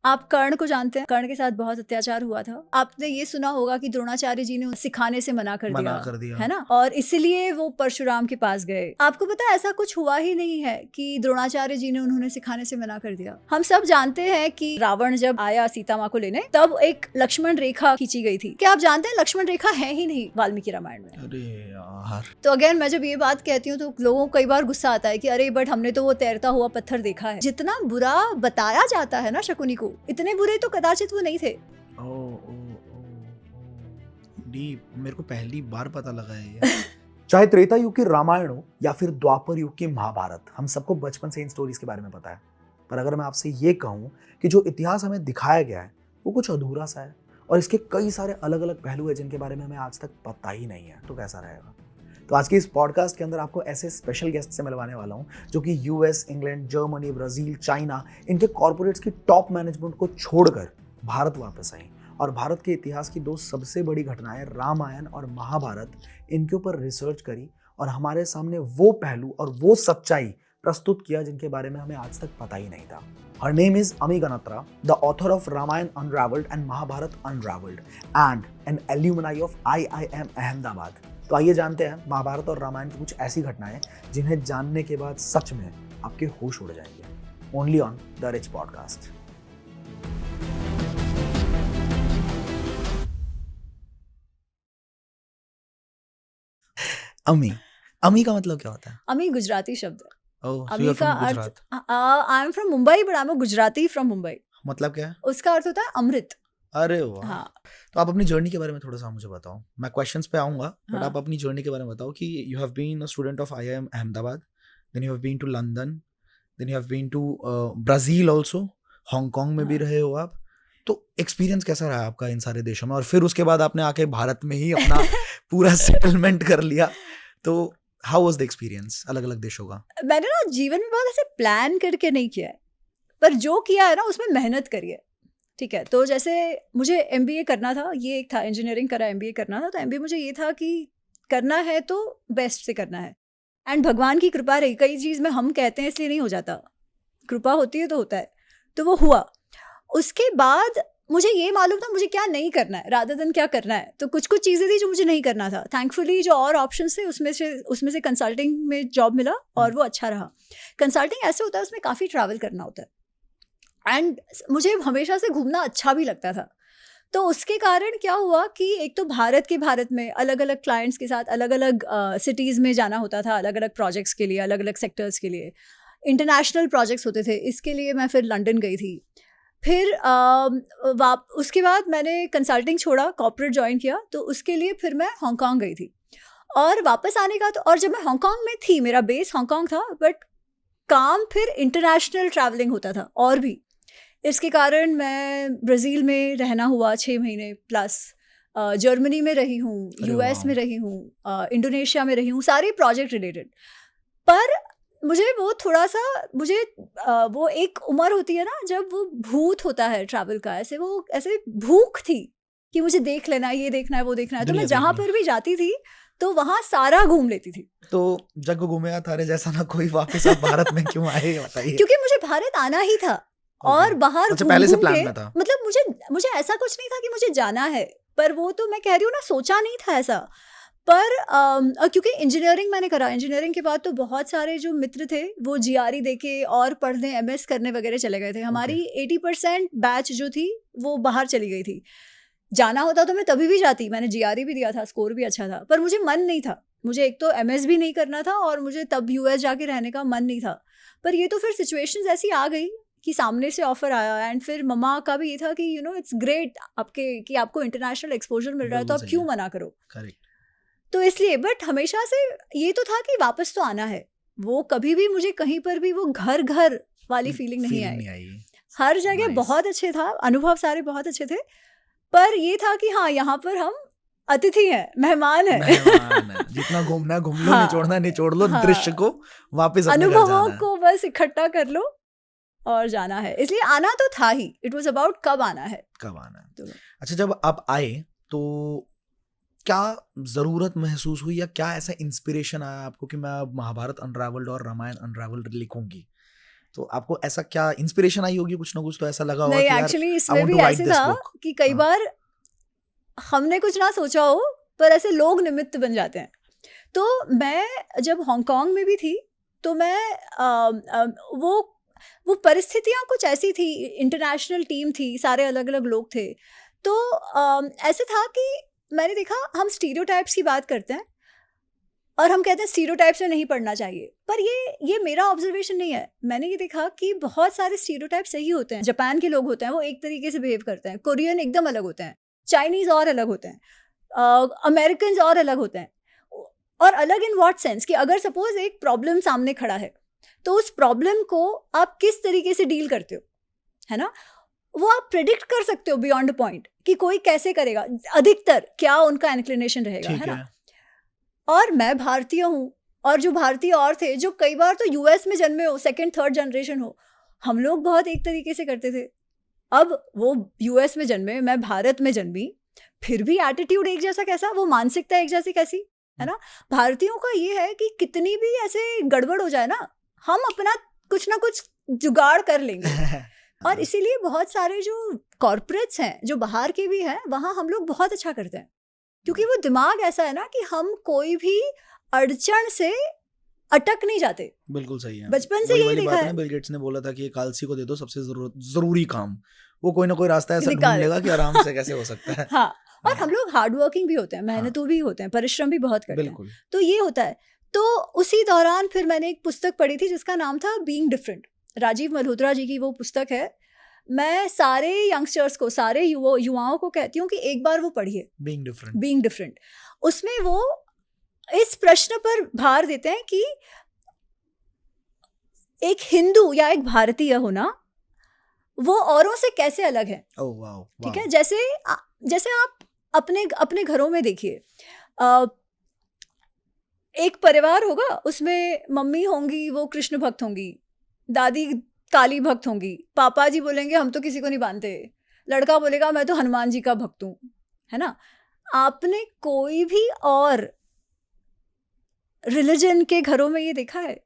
आप कर्ण को जानते हैं, कर्ण के साथ बहुत अत्याचार हुआ था। आपने ये सुना होगा कि द्रोणाचार्य जी ने सिखाने से मना कर दिया है ना, और इसीलिए वो परशुराम के पास गए। आपको पता है ऐसा कुछ हुआ ही नहीं है कि द्रोणाचार्य जी ने उन्होंने सिखाने से मना कर दिया। हम सब जानते हैं कि रावण जब आया सीता माँ को लेने, तब एक लक्ष्मण रेखा खींची गई थी। क्या आप जानते हैं लक्ष्मण रेखा है ही नहीं वाल्मीकि रामायण में। अरे यार, तो अगेन मैं जब ये बात कहती हूँ तो लोगों को कई बार गुस्सा आता है कि अरे बट हमने तो वो तैरता हुआ पत्थर देखा है। जितना बुरा बताया जाता है ना शकुनी को, इतने बुरे तो कदाचित वो नहीं थे। डीप, मेरे को पहली बार पता लगा है ये। चाहे त्रेता युग की रामायण हो या फिर द्वापर युग की महाभारत, हम सबको बचपन से इन स्टोरीज के बारे में पता है। पर अगर मैं आपसे ये कहूँ कि जो इतिहास हमें दिखाया गया है वो कुछ अधूरा सा है और इसके कई सारे अलग अलग पहलू है जिनके बारे में हमें आज तक पता ही नहीं है, तो कैसा रहेगा। तो आज की इस पॉडकास्ट के अंदर आपको ऐसे स्पेशल गेस्ट से मिलवाने वाला हूँ जो कि US, England, Germany, Brazil, China, इनके कॉर्पोरेट्स की टॉप मैनेजमेंट को छोड़कर भारत वापस आई और भारत के इतिहास की दो सबसे बड़ी घटनाएं रामायण और महाभारत, इनके ऊपर रिसर्च करी और हमारे सामने वो पहलू और वो सच्चाई प्रस्तुत किया जिनके बारे में हमें आज तक पता ही नहीं था। Her name is Ami Ganatra, the author of Ramayana Unraveled and Mahabharata Unraveled and an alumni of IIM Ahmedabad। तो आइए जानते हैं महाभारत और रामायण की कुछ ऐसी घटनाएं जिन्हें जानने के बाद सच में आपके होश उड़ जाएंगे। Only on the rich podcast. अमी का मतलब क्या होता है? अमी गुजराती शब्द है। Oh, so अमी you're का from earth, Gujarat. I am from Mumbai but I am a Gujarati from Mumbai. मतलब क्या है? उसका अर्थ होता है अमृत। अरे वाह। हाँ। तो आप अपनी जर्नी के बारे में थोड़ा सा मुझे बताओ। मैं क्वेश्चंस पे आऊंगा, बट हाँ। आप अपनी जर्नी के बारे में बताओ कि you have been a student of IIM Ahmedabad, then you have been to London, then you have been to Brazil also, Hong Kong में भी रहे हो आप। तो एक्सपीरियंस कैसा रहा आपका इन सारे देशों में? और फिर उसके बाद आपने आके भारत में ही अपना पूरा सेटलमेंट कर लिया। तो हाउ वाज द एक्सपीरियंस अलग अलग देशों का? मैंने ना जीवन में बहुत ऐसे प्लान करके नहीं किया है, पर जो किया है ना उसमें मेहनत करी है। ठीक है, तो जैसे मुझे MBA करना था, ये एक था, इंजीनियरिंग करा MBA करना था, तो MBA मुझे ये था कि करना है तो बेस्ट से करना है। एंड भगवान की कृपा रही, कई चीज़ में हम कहते हैं इसलिए नहीं हो जाता, कृपा होती है तो होता है, तो वो हुआ। उसके बाद मुझे ये मालूम था मुझे क्या नहीं करना है रादर देन क्या करना है। तो कुछ कुछ चीज़ें थी जो मुझे नहीं करना था। थैंकफुली जो और ऑप्शंस थे उसमें से कंसल्टिंग में जॉब मिला और वो अच्छा रहा। कंसल्टिंग ऐसे होता है उसमें काफ़ी ट्रैवल करना होता है एंड मुझे हमेशा से घूमना अच्छा भी लगता था। तो उसके कारण क्या हुआ कि एक तो भारत में अलग अलग क्लाइंट्स के साथ अलग अलग सिटीज़ में जाना होता था, अलग अलग प्रोजेक्ट्स के लिए, अलग अलग सेक्टर्स के लिए। इंटरनेशनल प्रोजेक्ट्स होते थे, इसके लिए मैं फिर लंदन गई थी। फिर उसके बाद मैंने कंसल्टिंग छोड़ा, कॉर्पोरेट ज्वाइन किया, तो उसके लिए फिर मैं हांगकांग गई थी। और वापस आने का तो, और जब मैं हांगकांग में थी, मेरा बेस हांगकांग था, बट काम फिर इंटरनेशनल ट्रैवलिंग होता था और भी। इसके कारण मैं ब्राज़ील में रहना हुआ 6 महीने प्लस, जर्मनी में रही हूँ, US में रही हूँ, इंडोनेशिया में रही हूँ, सारे प्रोजेक्ट रिलेटेड। पर मुझे वो थोड़ा सा वो एक उम्र होती है ना जब वो भूत होता है ट्रैवल का, ऐसे भूख थी कि मुझे देख लेना है, ये देखना है, वो देखना है। तो मैं जहाँ पर भी जाती थी तो वहाँ सारा घूम लेती थी। तो जग घूमे थारे जैसा ना कोई, वापस आप भारत में क्यों आए बताइए? क्योंकि मुझे भारत आना ही था और बाहर पहले से प्लान में था। मतलब मुझे ऐसा कुछ नहीं था कि मुझे जाना है, पर वो तो मैं कह रही हूँ ना, सोचा नहीं था ऐसा। पर क्योंकि इंजीनियरिंग मैंने करा, इंजीनियरिंग के बाद तो बहुत सारे जो मित्र थे वो GRE देके और पढ़ने, MS करने वगैरह चले गए थे। हमारी 80% बैच जो थी वो बाहर चली गई थी। जाना होता तो मैं तभी भी जाती, मैंने GRE भी दिया था, स्कोर भी अच्छा था, पर मुझे मन नहीं था। मुझे एक तो MS भी नहीं करना था और मुझे तब US जाके रहने का मन नहीं था। पर ये तो फिर सिचुएशंस ऐसी आ गई कि सामने से ऑफर आया एंड फिर मम्मा का भी ये था कि इट्स ग्रेट आपको इंटरनेशनल एक्सपोजर मिल रहा है, तो आप क्यों मना करो। करेक्ट। तो इसलिए, बट हमेशा से ये तो था कि वापस तो आना है। वो कभी भी मुझे कहीं पर भी वो घर वाली फीलिंग नहीं आई। हर जगह बहुत अच्छे था, अनुभव सारे बहुत अच्छे थे, पर ये था कि हाँ, यहाँ पर हम अतिथि हैं, मेहमान हैं। जितना घूमना घूम लो, निचोड़ लो, दृश्य को वापस अनुभवों को बस इकट्ठा कर लो और जाना है। इसलिए आना तो था ही, इट वाज अबाउट कब आना है। तो अच्छा, जब आप आए तो क्या जरूरत महसूस हुई या क्या ऐसा इंस्पिरेशन आया आपको कि मैं अब महाभारत अनरावल्ड और रामायण अनरावल्ड लिखूंगी? तो आपको ऐसा क्या इंस्पिरेशन आई होगी, कुछ ना कुछ तो ऐसा लगा होगा नहीं, कि यार एक्चुअली I इसमें want भी to write ऐसे this था book. कि कई हाँ. बार हमने कुछ ना सोचा हो पर ऐसे लोग निमित्त बन जाते हैं। तो मैं जब हांगकांग में भी थी तो मैं वो परिस्थितियाँ कुछ ऐसी थी, इंटरनेशनल टीम थी, सारे अलग अलग लोग थे। तो ऐसे था कि मैंने देखा हम स्टीरियोटाइप्स की बात करते हैं और हम कहते हैं स्टीरियोटाइप्स में नहीं पढ़ना चाहिए, पर ये मेरा ऑब्जर्वेशन नहीं है। मैंने ये देखा कि बहुत सारे स्टीरियोटाइप्स सही होते हैं। जापान के लोग होते हैं वो एक तरीके से बिहेव करते हैं, कोरियन एकदम अलग होते हैं, चाइनीज और अलग होते हैं, अमेरिकन और अलग होते हैं। और अलग इन व्हाट सेंस कि अगर सपोज एक प्रॉब्लम सामने खड़ा है तो उस प्रॉब्लम को आप किस तरीके से डील करते हो, है ना, वो आप प्रेडिक्ट कर सकते हो बियॉन्ड पॉइंट कि कोई कैसे करेगा, अधिकतर क्या उनका इंक्लिनेशन रहेगा, है ना। और मैं भारतीय हूँ और जो भारतीय और थे जो कई बार तो यूएस में जन्मे हो, सेकंड थर्ड जनरेशन हो, हम लोग बहुत एक तरीके से करते थे। अब वो यूएस में जन्मे, मैं भारत में जन्मी, फिर भी एटीट्यूड एक जैसा कैसा, वो मानसिकता एक जैसी कैसी, है ना। भारतीयों का ये है कि कितनी भी ऐसे गड़बड़ हो जाए ना, हम अपना कुछ ना कुछ जुगाड़ कर लेंगे। और इसीलिए बहुत सारे जो कॉर्पोरेट्स हैं जो बाहर के भी हैं वहाँ हम लोग बहुत अच्छा करते हैं, क्योंकि वो दिमाग ऐसा है ना कि हम कोई भी अड़चन से अटक नहीं जाते। बिल्कुल सही है, बचपन से यही देखा है। बिल गेट्स ने बोला था कि एक आलसी को दे दो सबसे जरूरी काम, वो कोई ना कोई रास्ता ऐसा ढूंढ निकाले। लेगा कि आराम से कैसे हो सकता है। हाँ, और हम लोग हार्ड वर्किंग भी होते हैं, मेहनतू भी होते हैं, परिश्रम भी बहुत करते हैं, बिल्कुल। तो ये होता है। तो उसी दौरान फिर मैंने एक पुस्तक पढ़ी थी जिसका नाम था बीइंग डिफरेंट, राजीव मल्होत्रा जी की वो पुस्तक है। मैं सारे यंगस्टर्स को, सारे युवाओं को कहती हूँ कि एक बार वो पढ़िए, बीइंग डिफरेंट। उसमें वो इस प्रश्न पर भार देते हैं कि एक हिंदू या एक भारतीय होना वो औरों से कैसे अलग है। ठीक है, जैसे आप अपने घरों में देखिए, एक परिवार होगा, उसमें मम्मी होंगी वो कृष्ण भक्त होंगी, दादी काली भक्त होंगी, पापा जी बोलेंगे हम तो किसी को नहीं मानते, लड़का बोलेगा मैं तो हनुमान जी का भक्त हूँ, है ना। आपने कोई भी और रिलीजन के घरों में ये देखा है?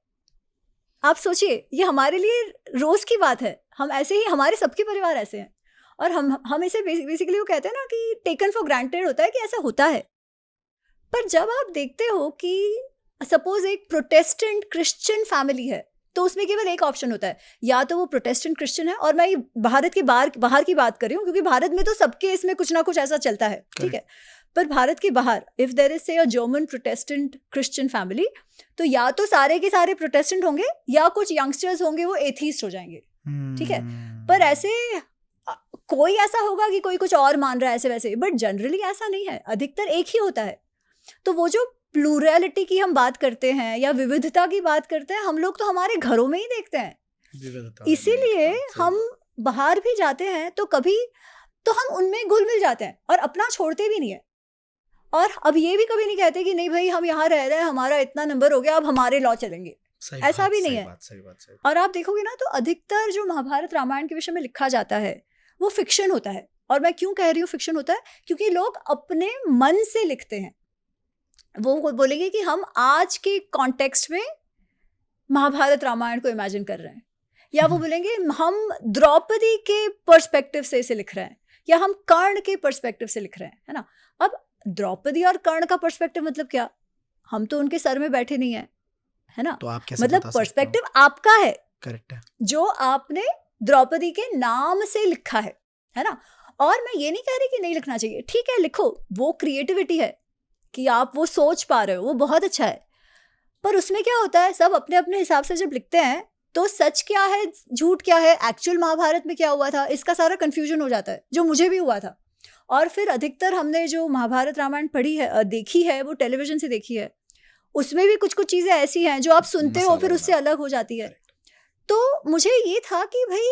आप सोचिए, ये हमारे लिए रोज की बात है, हम ऐसे ही, हमारे सबके परिवार ऐसे हैं, और हम इसे बेसिकली वो कहते हैं ना कि टेकन फॉर ग्रांटेड होता है कि ऐसा होता है। पर जब आप देखते हो कि सपोज एक प्रोटेस्टेंट क्रिश्चियन फैमिली है तो उसमें केवल एक ऑप्शन होता है, या तो वो प्रोटेस्टेंट क्रिश्चियन है, और मैं भारत के बाहर की बात कर रही हूँ क्योंकि भारत में तो सबके इसमें कुछ ना कुछ ऐसा चलता है, ठीक है। पर भारत के बाहर इफ देयर इज से a German Protestant Christian family, तो या तो सारे के सारे प्रोटेस्टेंट होंगे या कुछ यंगस्टर्स होंगे वो एथीस्ट हो जाएंगे, ठीक है। पर ऐसे कोई ऐसा होगा कि कोई कुछ और मान रहा है ऐसे वैसे, बट जनरली ऐसा नहीं है, अधिकतर एक ही होता है। तो वो जो प्लूरलिटी की हम बात करते हैं या विविधता की बात करते हैं, हम लोग तो हमारे घरों में ही देखते हैं। इसीलिए हम बाहर भी जाते हैं तो कभी तो हम उनमें घुल मिल जाते हैं और अपना छोड़ते भी नहीं है। और अब ये भी कभी नहीं कहते कि नहीं भाई हम यहाँ रह रहे हैं, हमारा इतना नंबर हो गया, अब हमारे लॉ चलेंगे, ऐसा भी नहीं है। और आप देखोगे ना तो अधिकतर जो महाभारत रामायण के विषय में लिखा जाता है वो फिक्शन होता है। और मैं क्यों कह रही हूँ फिक्शन होता है, क्योंकि लोग अपने मन से लिखते हैं। वो बोलेंगे कि हम आज के कॉन्टेक्स्ट में महाभारत रामायण को इमेजिन कर रहे हैं, या वो बोलेंगे हम द्रौपदी के पर्सपेक्टिव से इसे लिख रहे हैं, या हम कर्ण के पर्सपेक्टिव से लिख रहे हैं, है ना। अब द्रौपदी और कर्ण का पर्सपेक्टिव मतलब क्या, हम तो उनके सर में बैठे नहीं है ना। तो आप कैसे मतलब पर्सपेक्टिव आपका है, करेक्ट है, जो आपने द्रौपदी के नाम से लिखा है ना। और मैं ये नहीं कह रही कि नहीं लिखना चाहिए, ठीक है लिखो, वो क्रिएटिविटी है कि आप वो सोच पा रहे हो, वो बहुत अच्छा है। पर उसमें क्या होता है, सब अपने अपने हिसाब से जब लिखते हैं तो सच क्या है झूठ क्या है, एक्चुअल महाभारत में क्या हुआ था, इसका सारा कंफ्यूजन हो जाता है, जो मुझे भी हुआ था। और फिर अधिकतर हमने जो महाभारत रामायण पढ़ी है, देखी है, वो टेलीविजन से देखी है, उसमें भी कुछ कुछ चीज़ें ऐसी हैं जो आप सुनते हो फिर उससे अलग हो जाती है। तो मुझे ये था कि भाई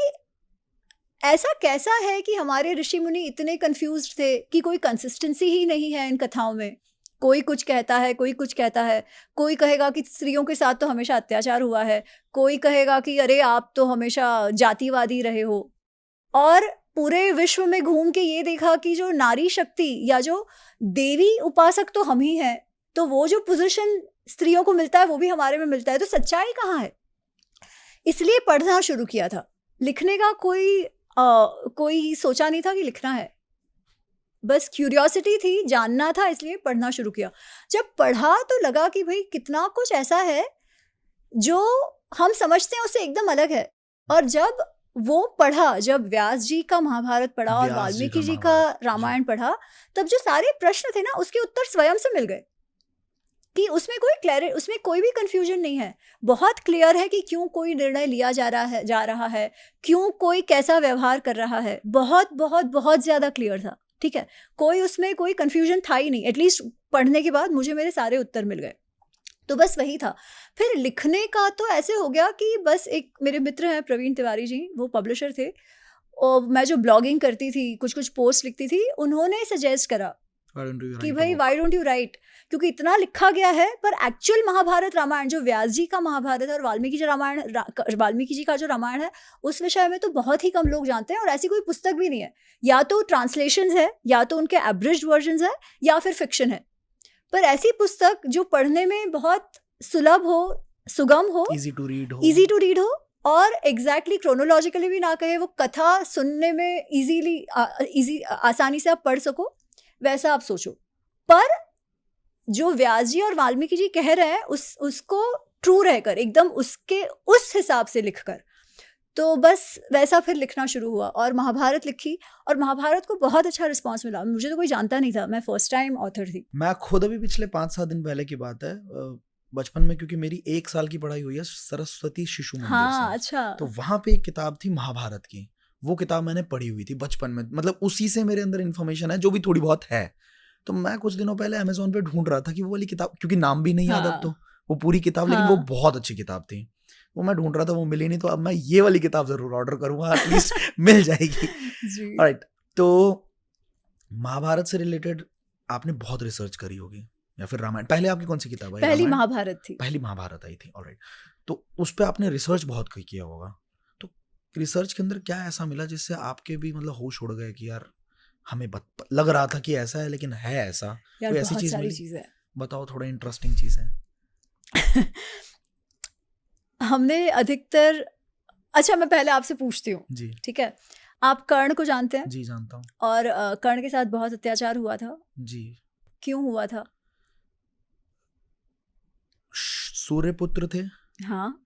ऐसा कैसा है कि हमारे ऋषि मुनि इतने कंफ्यूज्ड थे कि कोई कंसिस्टेंसी ही नहीं है इन कथाओं में, कोई कुछ कहता है, कोई कुछ कहता है, कोई कहेगा कि स्त्रियों के साथ तो हमेशा अत्याचार हुआ है, कोई कहेगा कि अरे आप तो हमेशा जातिवादी रहे हो। और पूरे विश्व में घूम के ये देखा कि जो नारी शक्ति या जो देवी उपासक तो हम ही हैं, तो वो जो पोजीशन स्त्रियों को मिलता है वो भी हमारे में मिलता है, तो सच्चाई कहाँ है। इसलिए पढ़ना शुरू किया था। लिखने का कोई सोचा नहीं था कि लिखना है, बस क्यूरियोसिटी थी, जानना था, इसलिए पढ़ना शुरू किया। जब पढ़ा तो लगा कि भाई कितना कुछ ऐसा है जो हम समझते हैं उससे एकदम अलग है। और जब वो पढ़ा, जब व्यास जी का महाभारत पढ़ा और वाल्मीकि जी का रामायण पढ़ा, तब जो सारे प्रश्न थे ना उसके उत्तर स्वयं से मिल गए कि उसमें कोई भी कंफ्यूजन नहीं है। बहुत क्लियर है कि क्यों कोई निर्णय लिया जा रहा है, क्यों कोई कैसा व्यवहार कर रहा है, बहुत बहुत बहुत ज़्यादा क्लियर था। ठीक है, कोई उसमें कोई कंफ्यूजन था ही नहीं। एटलीस्ट पढ़ने के बाद मुझे मेरे सारे उत्तर मिल गए। तो बस वही था। फिर लिखने का तो ऐसे हो गया कि बस एक मेरे मित्र हैं प्रवीण तिवारी जी, वो पब्लिशर थे, और मैं जो ब्लॉगिंग करती थी, कुछ कुछ पोस्ट लिखती थी, उन्होंने सजेस्ट करा कि भाई व्हाई डोंट यू राइट, क्योंकि इतना लिखा गया है पर एक्चुअल महाभारत रामायण जो व्यास जी का महाभारत है और वाल्मीकि जी का जो रामायण है, उस विषय में तो बहुत ही कम लोग जानते हैं और ऐसी कोई पुस्तक भी नहीं है। या तो ट्रांसलेशंस है, या तो उनके एब्रिज्ड वर्जन्स है, या फिर फिक्शन है। पर ऐसी पुस्तक जो पढ़ने में बहुत सुलभ हो, सुगम हो, इजी टू रीड हो और एग्जैक्टली क्रोनोलॉजिकली भी ना कहे, वो कथा सुनने में इजी आसानी से आप पढ़ सको, वैसा आप सोचो। पर जो व्यास जी और वाल्मीकि जी कह रहे हैं उसको ट्रू रहकर, एकदम उसके उस हिसाब से लिखकर, तो बस वैसा फिर लिखना शुरू हुआ और महाभारत लिखी। और महाभारत को बहुत अच्छा रिस्पांस मिला। मुझे तो कोई जानता नहीं था, मैं फर्स्ट टाइम ऑथर थी। मैं खुद अभी पिछले 5-7 दिन पहले की बात है, बचपन में, क्योंकि मेरी 1 साल की पढ़ाई हुई है सरस्वती शिशु मंदिर हाँ, से। अच्छा। तो वहाँ पे एक किताब थी महाभारत की, वो किताब मैंने पढ़ी हुई थी बचपन में, मतलब उसी से मेरे अंदर इन्फॉर्मेशन है जो भी थोड़ी बहुत है। तो मैं कुछ दिनों पहले अमेजोन पे ढूंढ रहा था कि वो वाली किताब, क्योंकि नाम भी नहीं याद अब तो, वो पूरी किताब, लेकिन वो बहुत अच्छी किताब थी, वो मैं ढूंढ रहा था, वो मिली नहीं। तो अब मैं ये वाली किताब जरूर ऑर्डर करूंगा, एटलीस्ट मिल जाएगी। राइट, तो महाभारत से रिलेटेड आपने बहुत रिसर्च करी होगी, या फिर रामायण? पहले आपकी कौन सी किताब आई? पहली महाभारत थी। पहली महाभारत आई थी, ऑलराइट। तो उस पर आपने रिसर्च बहुत किया होगा, तो रिसर्च के अंदर क्या ऐसा मिला जिससे आपके भी मतलब होश उड़ गए कि यार हमें लग रहा था कि ऐसा है लेकिन है ऐसा? यार कोई ऐसी बहुत चीज सारी मिली? चीजें बताओ, थोड़ा इंटरेस्टिंग चीज है। हमने अधिकतर, अच्छा मैं पहले आपसे पूछती हूँ, जी ठीक है? आप कर्ण को जानते हैं? जी जानता हूँ। और कर्ण के साथ बहुत अत्याचार हुआ था। जी। क्यों हुआ था? सूर्यपुत्र थे। हाँ।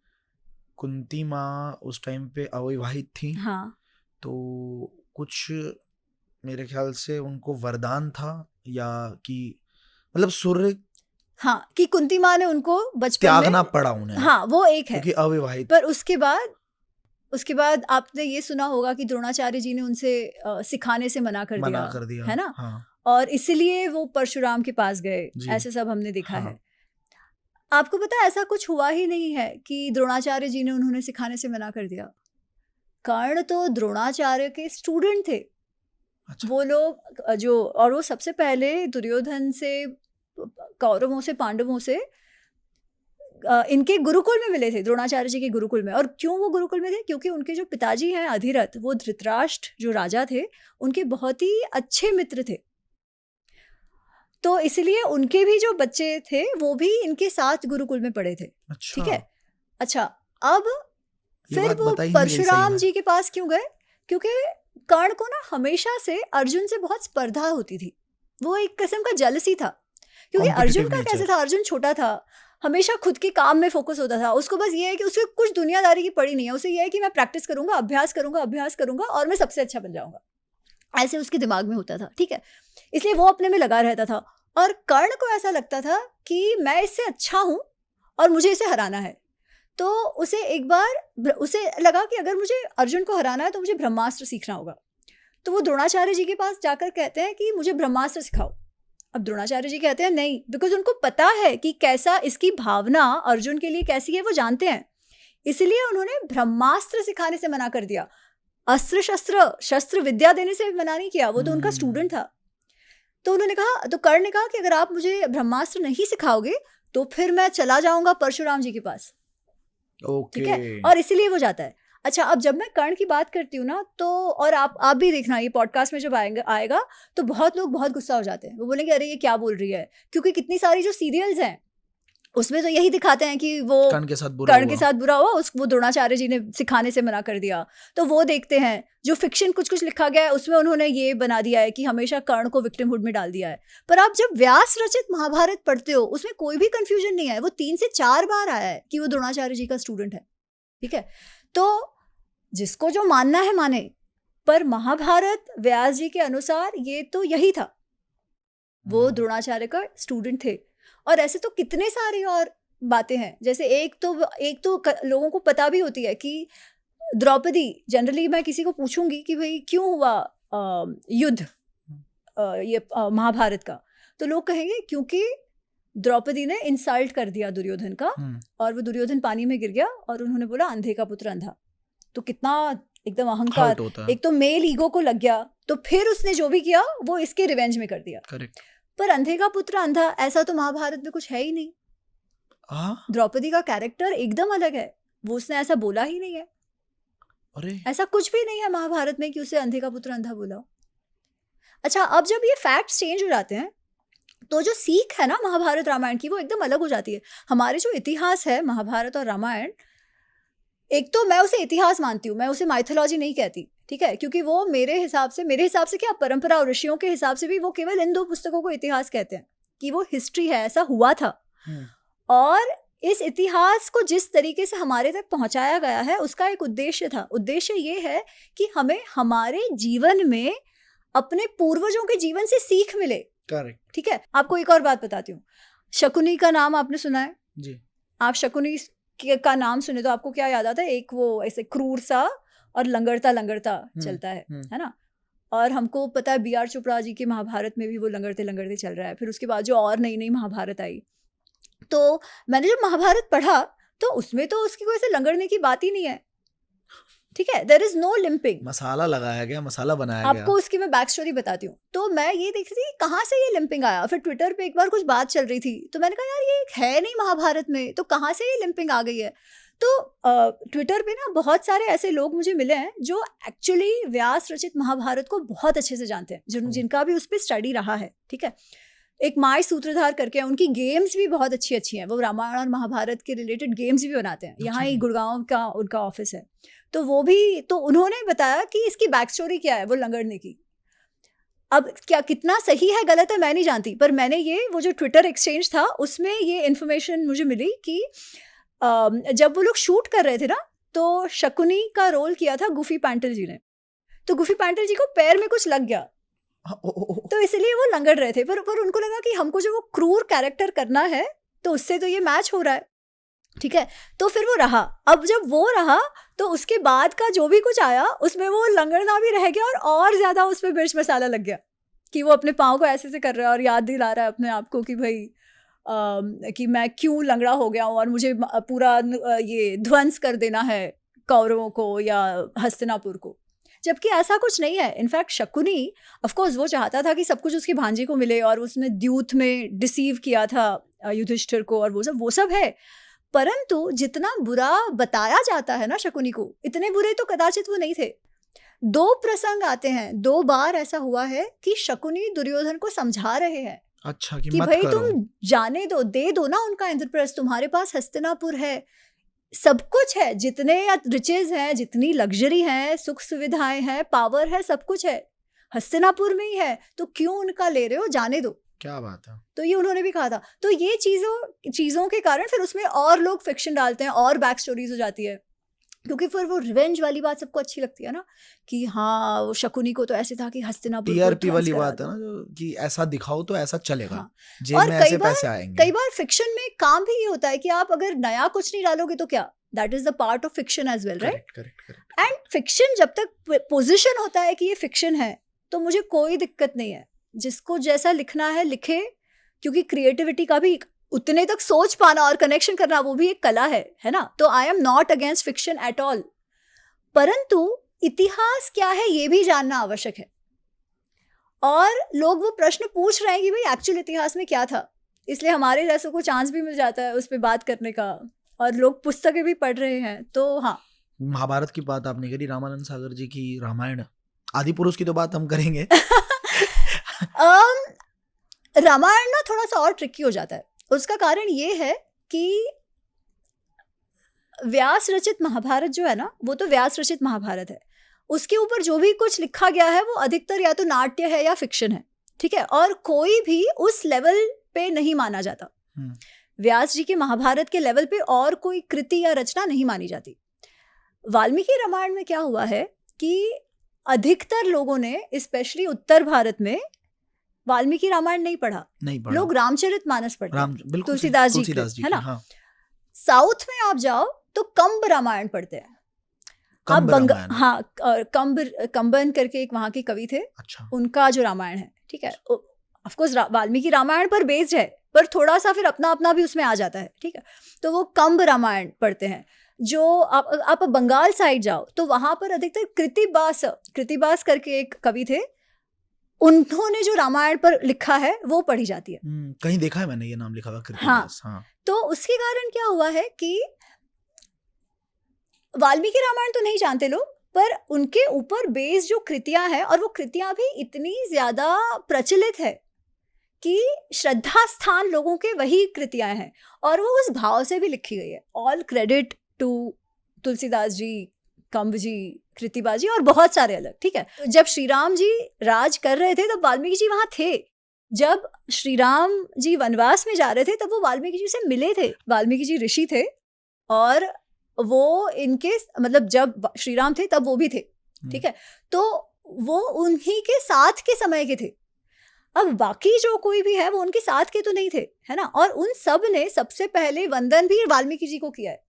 कुंती माँ उस टाइम पे अविवाहित थी। हाँ। तो कुछ मेरे ख्याल से उनको वरदान था, या कि मतलब सूर्य, हाँ, कि कुंती माँ ने उनको बचपन त्यागना पड़ा उन्हें। हाँ, वो एक है, क्योंकि अविवाहित। पर उसके बाद आपने ये सुना होगा कि द्रोणाचार्य जी ने उनसे सिखाने से मना कर दिया, है ना? हाँ। और इसलिए वो परशुराम के पास गए, ऐसे सब हमने देखा है। आपको पता है ऐसा कुछ हुआ ही नहीं है कि द्रोणाचार्य जी ने उन्होंने सिखाने से मना कर दिया। कर्ण तो द्रोणाचार्य के स्टूडेंट थे। अच्छा। वो लोग जो, और वो सबसे पहले दुर्योधन से, कौरवों से, पांडवों से इनके गुरुकुल में मिले थे, द्रोणाचार्य जी के गुरुकुल में। और क्यों वो गुरुकुल में थे? क्योंकि उनके जो पिताजी हैं अधिरथ, वो धृतराष्ट्र जो राजा थे, उनके बहुत ही अच्छे मित्र थे। तो इसलिए उनके भी जो बच्चे थे वो भी इनके साथ गुरुकुल में पढ़े थे। ठीक है। अच्छा, अब फिर वो परशुराम जी के पास क्यों गए? क्योंकि कर्ण को ना हमेशा से अर्जुन से बहुत स्पर्धा होती थी। वो एक किस्म का जेलसी था, क्योंकि अर्जुन का कैसे था, अर्जुन छोटा था, हमेशा खुद के काम में फोकस होता था। उसको बस ये है कि उसे कुछ दुनियादारी की पड़ी नहीं है, उसे ये है कि मैं प्रैक्टिस करूंगा, अभ्यास करूंगा और मैं सबसे अच्छा बन जाऊंगा, ऐसे उसके दिमाग में होता था। ठीक है, इसलिए वो अपने में लगा रहता था। और कर्ण को ऐसा लगता था कि मैं इससे अच्छा हूं और मुझे इसे हराना है। तो उसे एक बार उसे लगा कि अगर मुझे अर्जुन को हराना है तो मुझे ब्रह्मास्त्र सीखना होगा। तो वो द्रोणाचार्य जी के पास जाकर कहते हैं कि मुझे ब्रह्मास्त्र सिखाओ। अब द्रोणाचार्य जी कहते हैं नहीं, बिकॉज उनको पता है कि कैसा इसकी भावना अर्जुन के लिए कैसी है, वो जानते हैं। इसलिए उन्होंने ब्रह्मास्त्र सिखाने से मना कर दिया। शस्त्र विद्या देने से मना नहीं किया, वो तो उनका स्टूडेंट था। तो उन्होंने कहा, तो कर्ण ने कहा कि अगर आप मुझे ब्रह्मास्त्र नहीं सिखाओगे तो फिर मैं चला जाऊंगा परशुराम जी के पास। ठीक है, और इसीलिए वो जाता है। अच्छा, अब जब मैं कर्ण की बात करती हूँ ना, तो और आप भी देखना, ये पॉडकास्ट में जब आएगा तो बहुत लोग बहुत गुस्सा हो जाते हैं। वो बोलेंगे अरे ये क्या बोल रही है, क्योंकि कितनी सारी जो सीरियल्स हैं उसमें तो यही दिखाते हैं कि वो कर्ण के साथ बुरा हुआ, वो द्रोणाचार्य जी ने सिखाने से मना कर दिया, तो वो देखते हैं। जो फिक्शन कुछ कुछ लिखा गया है उसमें उन्होंने ये बना दिया है कि हमेशा कर्ण को विक्टिमहुड में डाल दिया है। पर आप जब व्यास रचित महाभारत पढ़ते हो उसमें कोई भी कंफ्यूजन नहीं है। वो 3 से 4 बार आया है कि वो द्रोणाचार्य जी का स्टूडेंट है, ठीक है। तो जिसको जो मानना है माने, पर महाभारत व्यास जी के अनुसार ये तो यही था, वो द्रोणाचार्य का स्टूडेंट थे। और ऐसे तो कितने सारी और बातें हैं। जैसे एक तो लोगों को पता भी होती है कि द्रौपदी, जनरली मैं किसी को पूछूंगी कि भाई क्यों हुआ युद्ध ये महाभारत का, तो लोग कहेंगे क्योंकि द्रौपदी ने इंसल्ट कर दिया दुर्योधन का, और वो दुर्योधन पानी में गिर गया और उन्होंने बोला अंधे का पुत्र अंधा। तो कितना एकदम अहंकार, एक तो मेल ईगो को लग गया। तो फिर उसने जो भी किया वो इसके रिवेंज में कर दिया। करेक्ट। पर अंधे का पुत्र अंधा ऐसा तो महाभारत में कुछ है ही नहीं। द्रौपदी का कैरेक्टर एकदम अलग है, वो उसने ऐसा बोला ही नहीं है। अरे ऐसा कुछ भी नहीं है महाभारत में कि उसे अंधे का पुत्र अंधा बोला। अच्छा, अब जब ये फैक्ट्स चेंज हो जाते हैं तो जो सीख है ना महाभारत रामायण की वो एकदम अलग हो जाती है। हमारे जो इतिहास है महाभारत और रामायण, एक तो मैं उसे इतिहास मानती हूँ, मैं उसे माइथोलॉजी नहीं कहती, ठीक है, क्योंकि वो मेरे हिसाब से क्या परंपरा और ऋषियों के हिसाब से भी वो केवल इन 2 पुस्तकों को इतिहास कहते हैं कि वो हिस्ट्री है, ऐसा हुआ था। और इस इतिहास को जिस तरीके से हमारे तक पहुंचाया गया है उसका एक उद्देश्य था। उद्देश्य ये है कि हमें हमारे जीवन में अपने पूर्वजों के जीवन से सीख मिले। करेक्ट, ठीक है। आपको एक और बात बताती हूँ, शकुनी का नाम आपने सुना है जी। आप शकुनी का नाम सुने तो आपको क्या याद आता है? एक वो ऐसे क्रूर सा और लंगड़ता चलता है ना। और हमको पता है B.R. चोपड़ा जी के महाभारत में भी वो लंगड़ते चल रहा है। फिर उसके बाद जो और नई महाभारत आई, तो मैंने जब महाभारत पढ़ा तो उसमें तो उसकी कोई ऐसे लंगड़ने की बात ही नहीं है, ठीक है। देयर इज नो लिंपिंग, मसाला लगाया गया, मसाला बनाया गया। आपको उसकी मैं बैक स्टोरी बताती हूँ। तो मैं ये देख रही थी कहाँ से ये लिंपिंग आया। फिर ट्विटर पे एक बार कुछ बात चल रही थी तो मैंने कहा यार ये है नहीं महाभारत में, तो कहाँ से ये लिंपिंग आ गई है। तो ट्विटर पे ना बहुत सारे ऐसे लोग मुझे मिले हैं जो एक्चुअली व्यास रचित महाभारत को बहुत अच्छे से जानते हैं, जिनका भी उस पर स्टडी रहा है, ठीक है। एक माय सूत्रधार करके है, उनकी गेम्स भी बहुत अच्छी हैं। वो रामायण और महाभारत के रिलेटेड गेम्स भी बनाते हैं। यहाँ ही गुड़गांव का उनका ऑफिस है। तो वो भी, तो उन्होंने बताया कि इसकी बैक स्टोरी क्या है वो लंगड़ने की। अब क्या कितना सही है गलत है मैं नहीं जानती, पर मैंने ये वो जो ट्विटर एक्सचेंज था उसमें ये इन्फॉर्मेशन मुझे मिली कि जब वो लोग शूट कर रहे थे ना, तो शकुनी का रोल किया था गुफी पैंटल जी ने। तो गुफी पैंटल जी को पैर में कुछ लग गया, तो इसलिए वो लंगड़ रहे थे। पर उनको लगा कि हमको जो वो क्रूर कैरेक्टर करना है तो उससे तो ये मैच हो रहा है, ठीक है। तो फिर वो रहा। अब जब वो रहा तो उसके बाद का जो भी कुछ आया उसमें वो लंगड़ना भी रह गया और ज्यादा उसमें मिर्च मसाला लग गया कि वो अपने पाँव को ऐसे कर रहा है और याद दिला रहा है अपने आप को कि भाई कि मैं क्यों लंगड़ा हो गया हूँ और मुझे पूरा ये ध्वंस कर देना है कौरवों को या हस्तिनापुर को, जबकि ऐसा कुछ नहीं है। इनफैक्ट शकुनी ऑफ कोर्स वो चाहता था कि सब कुछ उसकी भांजी को मिले और उसने द्यूत में डिसीव किया था युधिष्ठिर को और वो सब है। परंतु जितना बुरा बताया जाता है ना शकुनी को, इतने बुरे तो कदाचित वो नहीं थे। 2 प्रसंग आते हैं, 2 बार ऐसा हुआ है कि शकुनी दुर्योधन को समझा रहे हैं अच्छा कि मत भाई करो। तुम जाने दो, दे दो ना उनका इंद्रप्रस्थ, तुम्हारे पास हस्तिनापुर है, सब कुछ है, जितने रिचेज हैं, जितनी लग्जरी है, सुख सुविधाएं हैं, पावर है, सब कुछ है, हस्तिनापुर में ही है, तो क्यों उनका ले रहे हो, जाने दो। क्या बात है। तो ये उन्होंने भी कहा था। तो ये चीजों के कारण फिर उसमें और लोग फिक्शन डालते हैं और बैक स्टोरीज हो जाती है, क्योंकि फिर वो रिवेंज वाली बात सबको अच्छी लगती है ना कि हाँ वो शकुनी को तो ऐसे था कि हस्तिनापुर टीआरपी वाली बात है ना, जो कि ऐसा दिखाओ तो ऐसा चलेगा। हाँ। जेब में ऐसे पैसे आएंगे। कई बार फिक्शन में काम भी ये होता है कि आप अगर नया कुछ नहीं डालोगे तो क्या, that is the part of fiction as well, right. Correct. And fiction जब तक पोजिशन होता है कि ये फिक्शन है तो मुझे कोई दिक्कत नहीं है, जिसको जैसा लिखना है लिखे, क्योंकि क्रिएटिविटी का भी उतने तक सोच पाना और कनेक्शन करना वो भी एक कला है ना। तो I am not against fiction at all, परंतु इतिहास क्या है ये भी जानना आवश्यक है। और लोग वो प्रश्न पूछ रहे हैं कि भाई एक्चुअल इतिहास में क्या था, इसलिए हमारे जैसों को चांस भी मिल जाता है उस पर बात करने का, और लोग पुस्तकें भी पढ़ रहे हैं। तो हाँ, महाभारत की बात आपने करी, रामानंद सागर जी की रामायण, आदि पुरुष की तो बात हम करेंगे। रामायण ना थोड़ा सा और ट्रिकी हो जाता है। उसका कारण ये है कि व्यास रचित महाभारत जो है ना, वो तो व्यास रचित महाभारत है, उसके ऊपर जो भी कुछ लिखा गया है वो अधिकतर या तो नाट्य है या फिक्शन है, ठीक है, और कोई भी उस लेवल पे नहीं माना जाता। व्यास जी के महाभारत के लेवल पे और कोई कृति या रचना नहीं मानी जाती। वाल्मीकि रामायण में क्या हुआ है कि अधिकतर लोगों ने, स्पेशली उत्तर भारत में, वाल्मीकि रामायण नहीं पढ़ा। लोग रामचरितमानस पढ़ते हैं, तुलसीदास जी है ना। हाँ। साउथ में आप जाओ तो कंब रामायण पढ़ते हैं। आप कंबन करके एक वहां के कवि थे, अच्छा। उनका जो रामायण है, ठीक है, ऑफ कोर्स वाल्मीकि रामायण पर बेस्ड है, पर थोड़ा सा फिर अपना अपना भी उसमें आ जाता है, ठीक है। तो वो कंब रामायण पढ़ते हैं। जो आप बंगाल साइड जाओ तो वहां पर अधिकतर कृतिबास करके एक कवि थे, उन्होंने जो रामायण पर लिखा है वो पढ़ी जाती है। कहीं देखा है मैंने ये नाम लिखा हुआ कृतिबास। हाँ। तो उसके कारण क्या हुआ है कि वाल्मीकि रामायण तो नहीं जानते लोग, पर उनके ऊपर बेस्ड जो कृतियां हैं, और वो कृतियां भी इतनी ज्यादा प्रचलित है कि श्रद्धा स्थान लोगों के वही कृतियां हैं, और वो उस भाव से भी लिखी गई है। All credit to Tulsidas ji, कंब जी, कृतिबा जी और बहुत सारे अलग, ठीक है। जब श्री राम जी राज कर रहे थे तब वाल्मीकि जी वहां थे। जब श्री राम जी वनवास में जा रहे थे तब वो वाल्मीकि जी से मिले थे। वाल्मीकि जी ऋषि थे, और वो इनके मतलब जब श्री राम थे तब वो भी थे, ठीक है। तो वो उन्हीं के साथ के समय के थे। अब बाकी जो कोई भी है वो उनके साथ के तो नहीं थे, है ना। और उन सब ने सबसे पहले वंदन भी वाल्मीकि जी को किया है,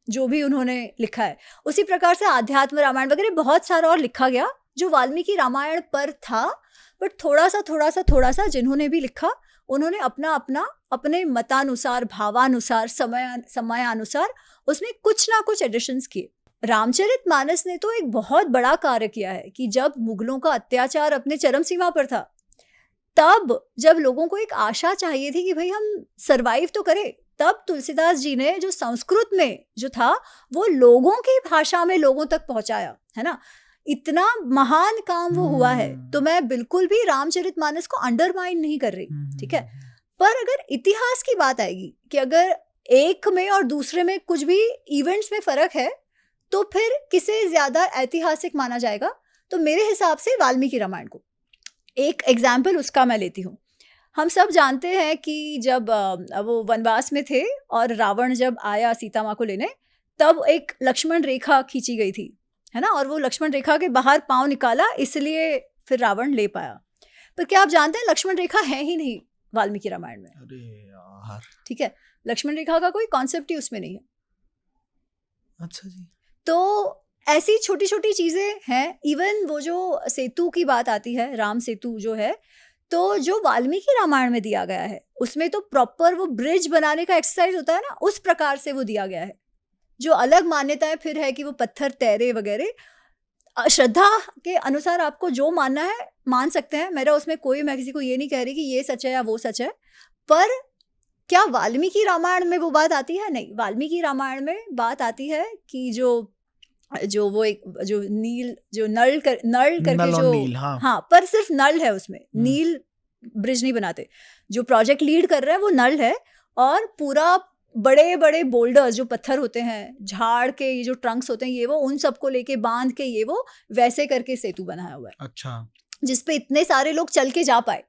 जो भी उन्होंने लिखा है। उसी प्रकार से आध्यात्म रामायण वगैरह बहुत सारा और लिखा गया जो वाल्मीकि रामायण पर था, बट थोड़ा सा जिन्होंने भी लिखा उन्होंने अपने मतानुसार, भावानुसार, समयानुसार उसमें कुछ ना कुछ एडिशंस किए। रामचरितमानस ने तो एक बहुत बड़ा कार्य किया है कि जब मुगलों का अत्याचार अपने चरम सीमा पर था, तब जब लोगों को एक आशा चाहिए थी कि भाई हम सरवाइव तो करें, तब तुलसीदास जी ने जो संस्कृत में जो था वो लोगों की भाषा में लोगों तक पहुंचाया, है ना। इतना महान काम वो हुआ है। तो मैं बिल्कुल भी रामचरितमानस को अंडरमाइन नहीं कर रही, ठीक है। पर अगर इतिहास की बात आएगी कि अगर एक में और दूसरे में कुछ भी इवेंट्स में फर्क है, तो फिर किसे ज्यादा ऐतिहासिक माना जाएगा, तो मेरे हिसाब से वाल्मीकि रामायण को। एक एग्जाम्पल उसका मैं लेती हूँ। हम सब जानते हैं कि जब वो वनवास में थे और रावण जब आया सीता माँ को लेने, तब एक लक्ष्मण रेखा खींची गई थी, है ना। और वो लक्ष्मण रेखा के बाहर पांव निकाला, इसलिए फिर रावण ले पाया। पर क्या आप जानते हैं लक्ष्मण रेखा है ही नहीं वाल्मीकि रामायण में। अरे यार, ठीक है, लक्ष्मण रेखा का कोई कॉन्सेप्ट ही उसमें नहीं है। अच्छा जी। तो ऐसी छोटी छोटी चीजें हैं। इवन वो जो सेतु की बात आती है, राम सेतु जो है, तो जो वाल्मीकि रामायण में दिया गया है उसमें तो प्रॉपर वो ब्रिज बनाने का एक्सरसाइज होता है ना, उस प्रकार से वो दिया गया है। जो अलग मान्यताएं फिर है कि वो पत्थर तैरे वगैरह, श्रद्धा के अनुसार आपको जो मानना है मान सकते हैं। मेरा उसमें कोई, मैं किसी को ये नहीं कह रही कि ये सच है या वो सच है। पर क्या वाल्मीकि रामायण में वो बात आती है? नहीं, वाल्मीकि रामायण में बात आती है कि जो वो एक जो नील जो नल करके नल और जो नील, हाँ। पर सिर्फ नल है उसमें, नील ब्रिज नहीं बनाते। जो प्रोजेक्ट लीड कर रहा है वो नल है, और पूरा बड़े बड़े बोल्डर्स जो पत्थर होते हैं, झाड़ के ये जो ट्रंक्स होते हैं, ये वो उन सबको लेके बांध के ये वो वैसे करके सेतु बनाया हुआ है। अच्छा। जिसपे इतने सारे लोग चल के जा पाए,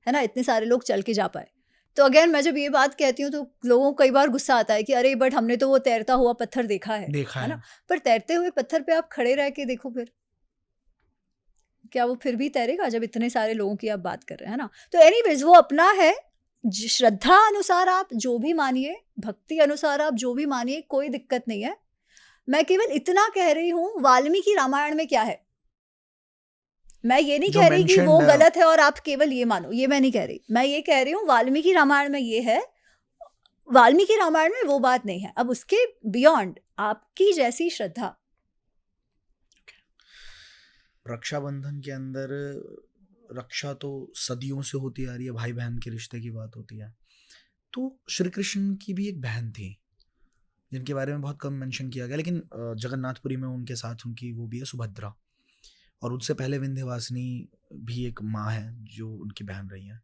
है ना, इतने सारे लोग चल के जा पाए। तो अगेन मैं जब ये बात कहती हूँ तो लोगों को कई बार गुस्सा आता है कि अरे बट हमने तो वो तैरता हुआ पत्थर देखा है ना। पर तैरते हुए पत्थर पे आप खड़े रह के देखो, फिर क्या वो फिर भी तैरेगा जब इतने सारे लोगों की आप बात कर रहे हैं ना। तो एनीवेज वो अपना है, श्रद्धा अनुसार आप जो भी मानिए, भक्ति अनुसार आप जो भी मानिए, कोई दिक्कत नहीं है। मैं केवल इतना कह रही हूँ वाल्मीकि रामायण में क्या है। मैं ये नहीं कह रही कि वो गलत है और आप केवल ये मानो, ये मैं नहीं कह रही। मैं ये कह रही हूँ वाल्मीकि रामायण में ये है, वाल्मीकि रामायण में वो बात नहीं है। अब उसके बियॉन्ड आपकी जैसी श्रद्धा। रक्षाबंधन के अंदर रक्षा तो सदियों से होती आ रही है, भाई बहन के रिश्ते की बात होती है। तो श्री कृष्ण की भी एक बहन थी जिनके बारे में बहुत कम मेंशन किया गया, लेकिन जगन्नाथपुरी में उनके साथ उनकी वो भी है सुभद्रा, और उससे पहले विंध्यवासिनी भी एक माँ है जो उनकी बहन रही है।